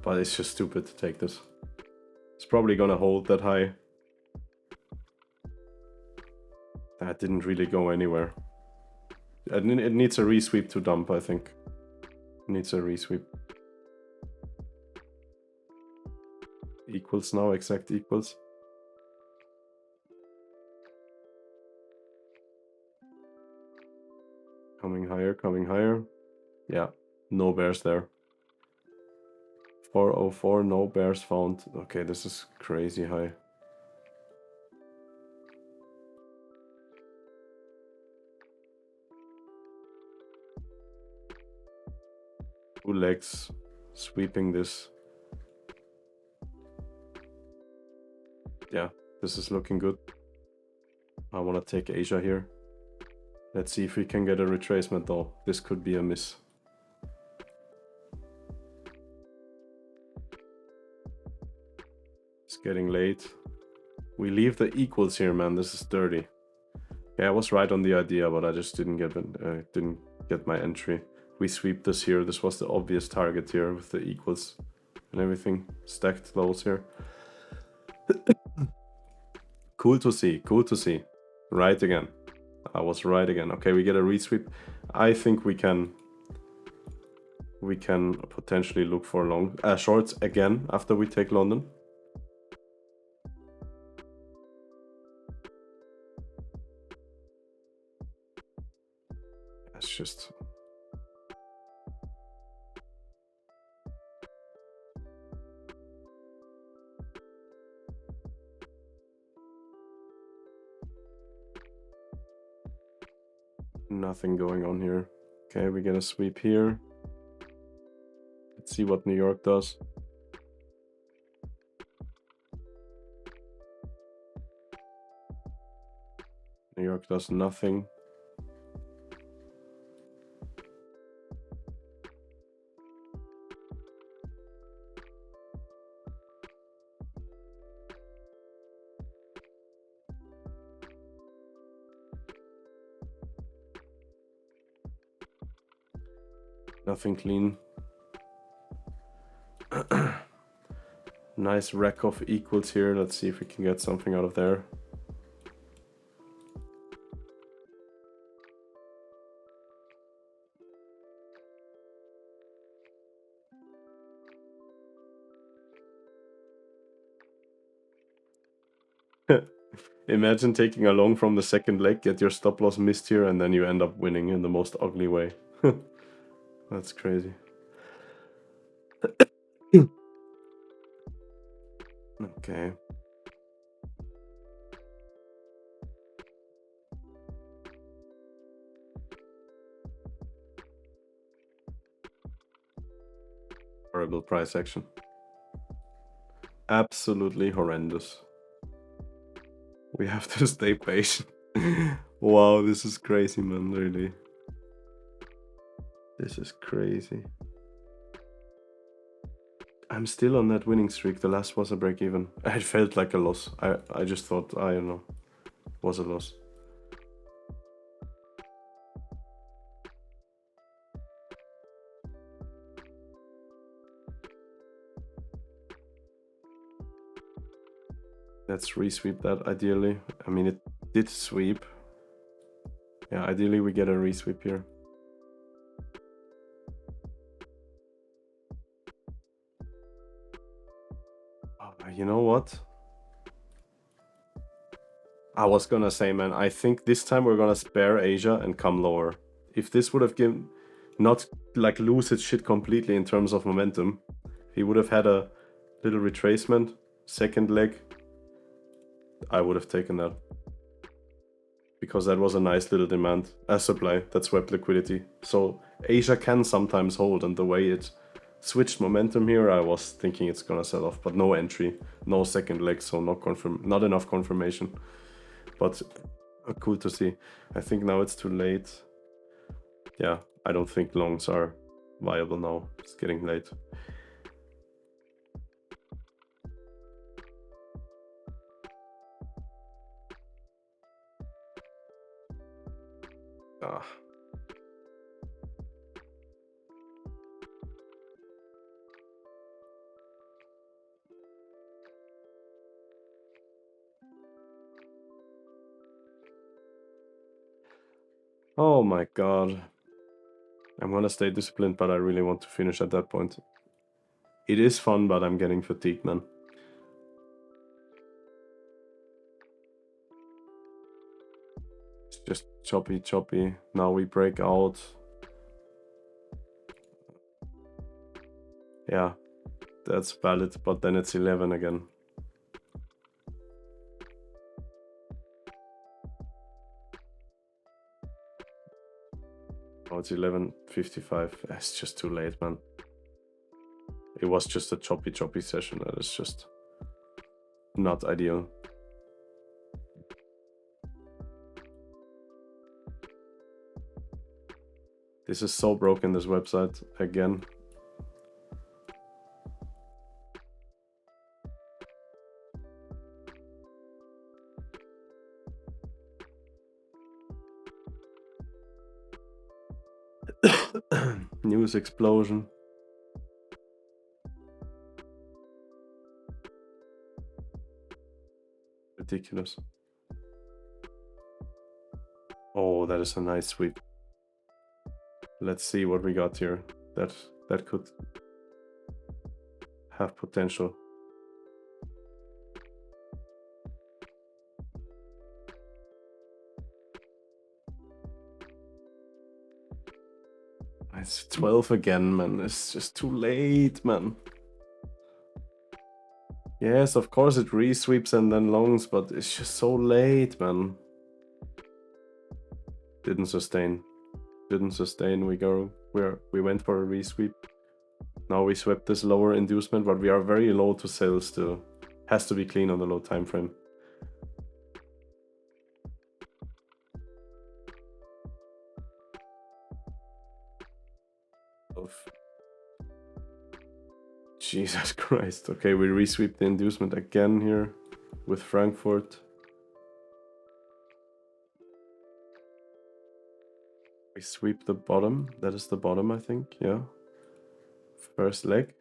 But it's just stupid to take this. It's probably gonna hold that high. That didn't really go anywhere. It needs a resweep to dump, I think. It needs a resweep. Equals now, exact equals. Coming higher, coming higher. Yeah, no bears there. 404, no bears found. Okay, this is crazy high. Two legs sweeping this. Yeah, this is looking good. I want to take Asia here. Let's see if we can get a retracement though. This could be a miss. It's getting late. We leave the equals here, man. This is dirty. Yeah, I was right on the idea, but I just didn't get my entry. We sweep this here. This was the obvious target here with the equals and everything. Stacked lows here. Cool to see. Cool to see. Right again. I was right again. Okay, we get a resweep. I think we can potentially look for long shorts again after we take London. That's just nothing going on here. Okay, we get a sweep here. Let's see what New York does. New York does nothing. Nothing clean. Nice rack of equals here. Let's see if we can get something out of there. Imagine taking a long from the second leg, get your stop loss missed here, and then you end up winning in the most ugly way. That's crazy. Okay. Horrible price action. Absolutely horrendous. We have to stay patient. Wow, this is crazy, man, really. This is crazy. I'm still on that winning streak. The last was a break even. It felt like a loss. I just thought, I don't know, was a loss. Let's resweep that ideally. I mean, it did sweep. Yeah, ideally we get a resweep here. You know what? I was gonna say, man, I think this time we're gonna spare Asia and come lower. If this would have given, not like lose its shit completely in terms of momentum, he would have had a little retracement, second leg, I would have taken that. Because that was a nice little demand, supply that swept liquidity. So Asia can sometimes hold, and the way it switched momentum here, I was thinking it's gonna sell off, but no entry, no second leg, so not enough confirmation. But cool to see. I think now it's too late. Yeah, I don't think longs are viable now. It's getting late. Ah. Oh my god. I'm gonna stay disciplined, but I really want to finish at that point. It is fun, but I'm getting fatigued, man. It's just choppy. Now we break out. Yeah, that's valid, but then it's 11 again. Oh, it's 11:55. It's just too late, man. It was just a choppy session. That is just not ideal. This is so broken, this website, again. News explosion. Ridiculous. Oh, that is a nice sweep. Let's see what we got here. That could have potential. It's 12 again, man. It's just too late, man. Yes, of course it re-sweeps and then longs, but it's just so late, man. Didn't sustain. We went for a re-sweep. Now we swept this lower inducement, but we are very low to sell still. Has to be clean on the low time frame. Jesus Christ. Okay, we re-sweep the inducement again here with Frankfurt. We sweep the bottom. That is the bottom, I think. Yeah. First leg.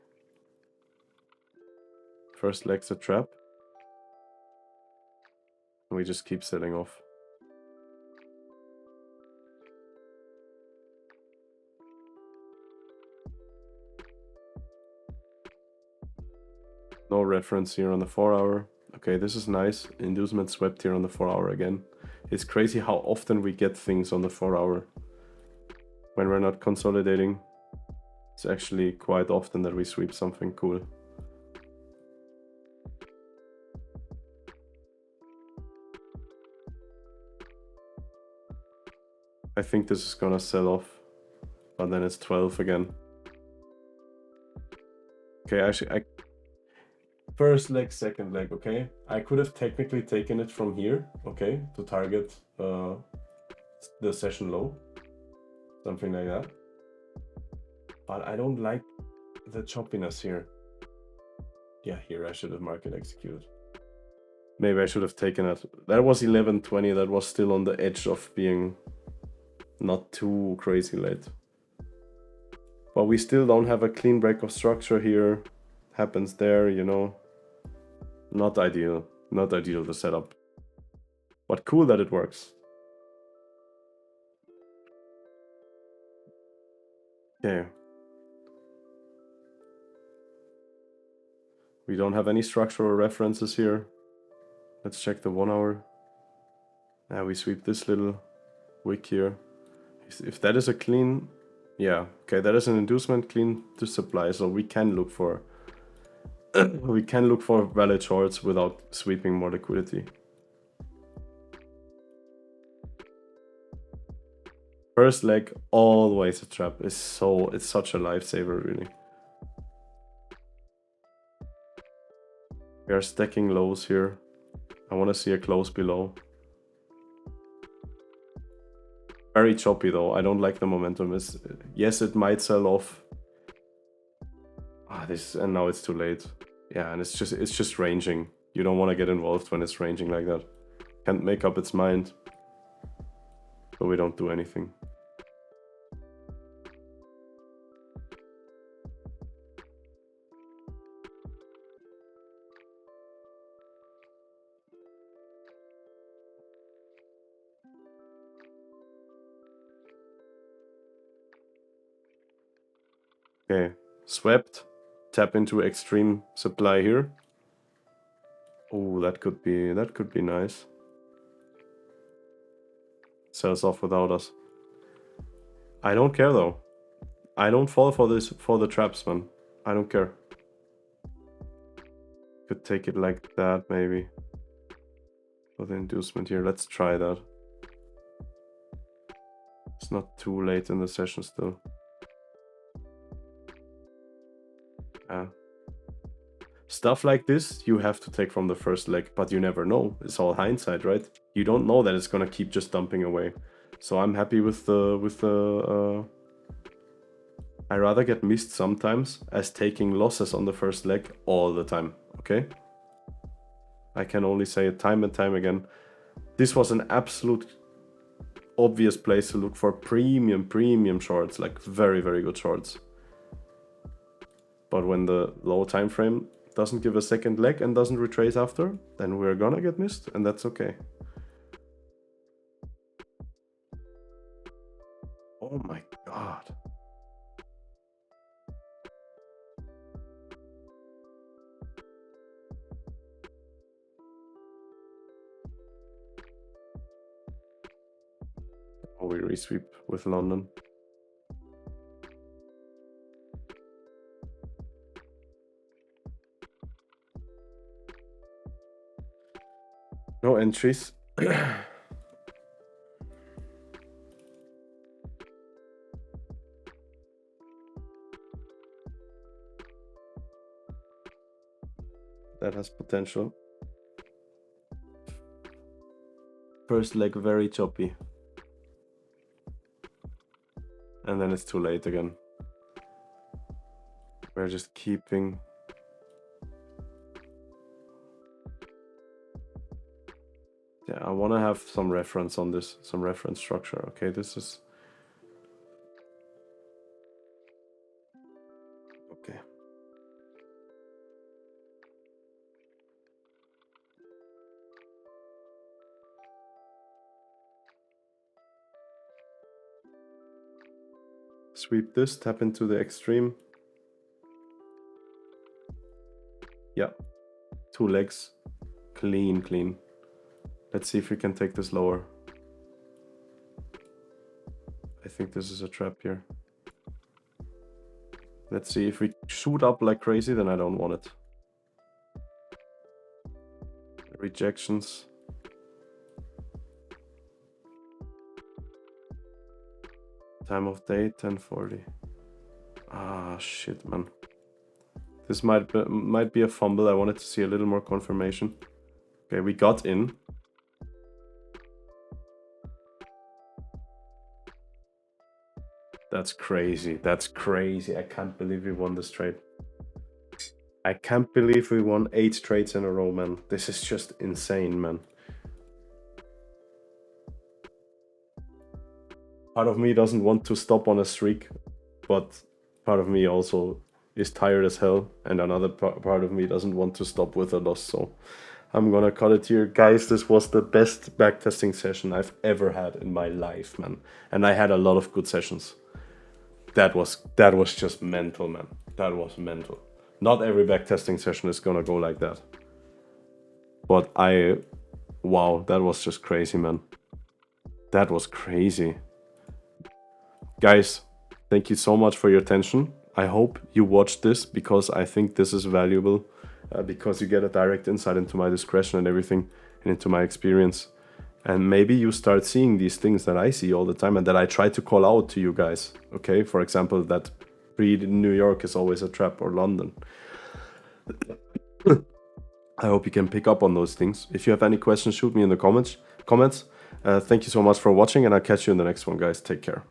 First leg's a trap. And we just keep selling off. No reference here on the 4 hour. Okay, this is nice. Inducement swept here on the 4 hour again. It's crazy how often we get things on the 4 hour. When we're not consolidating, it's actually quite often that we sweep something cool. I think this is gonna sell off, but then it's 12 again. Okay, actually, first leg, second leg, okay? I could have technically taken it from here, okay, to target the session low, something like that. But I don't like the choppiness here. Yeah, here I should have market executed. Maybe I should have taken it. That was 11:20. That was still on the edge of being not too crazy late. But we still don't have a clean break of structure here. Happens there, you know. Not ideal. Not ideal, the setup. But cool that it works. Okay. We don't have any structural references here. Let's check the 1 hour. Now we sweep this little wick here. If that is a clean, yeah, okay, that is an inducement clean to supply, so we can look for valid shorts without sweeping more liquidity. First leg, always a trap. It's such a lifesaver, really. We are stacking lows here. I want to see a close below. Very choppy though. I don't like the momentum. Yes, it might sell off. And now it's too late. Yeah, and it's just ranging. You don't want to get involved when it's ranging like that. Can't make up its mind. So we don't do anything. Okay, swept. Tap into extreme supply here. Oh, that could be nice. Sells off without us. I don't care though. I don't fall for the traps, man. I don't care. Could take it like that maybe. For the inducement here. Let's try that. It's not too late in the session still. Stuff like this you have to take from the first leg, but you never know. It's all hindsight, right? You don't know that it's gonna keep just dumping away. So I'm happy with the I rather get missed sometimes as taking losses on the first leg all the time, okay? I can only say it time and time again. This was an absolute obvious place to look for premium shorts, like very, very good shorts. But when the low time frame doesn't give a second leg and doesn't retrace after, then we're gonna get missed, and that's okay. Oh my god. Oh, we resweep with London. No entries. That has potential. First leg very choppy. And then it's too late again. We're just keeping. Yeah, I want to have some reference on this, some reference structure. Okay, this is Sweep this, tap into the extreme. Yeah, 2 legs, clean. Let's see if we can take this lower. I think this is a trap here. Let's see if we shoot up like crazy, then I don't want it. Rejections. Time of day, 10:40. Ah, shit, man. This might be a fumble. I wanted to see a little more confirmation. Okay, we got in. That's crazy. That's crazy. I can't believe we won this trade. I can't believe we won 8 trades in a row, man. This is just insane, man. Part of me doesn't want to stop on a streak, but part of me also is tired as hell, and another part of me doesn't want to stop with a loss, so I'm gonna cut it here. Guys, this was the best backtesting session I've ever had in my life, man. And I had a lot of good sessions. That was just mental, man. That was mental. Not every backtesting session is gonna go like that. But wow, that was just crazy, man. That was crazy. Guys, thank you so much for your attention. I hope you watched this because I think this is valuable, because you get a direct insight into my discretion and everything, and into my experience. And maybe you start seeing these things that I see all the time and that I try to call out to you guys. Okay, for example, that New York is always a trap, or London. I hope you can pick up on those things. If you have any questions, shoot me in the comments. Thank you so much for watching, and I'll catch you in the next one, guys. Take care.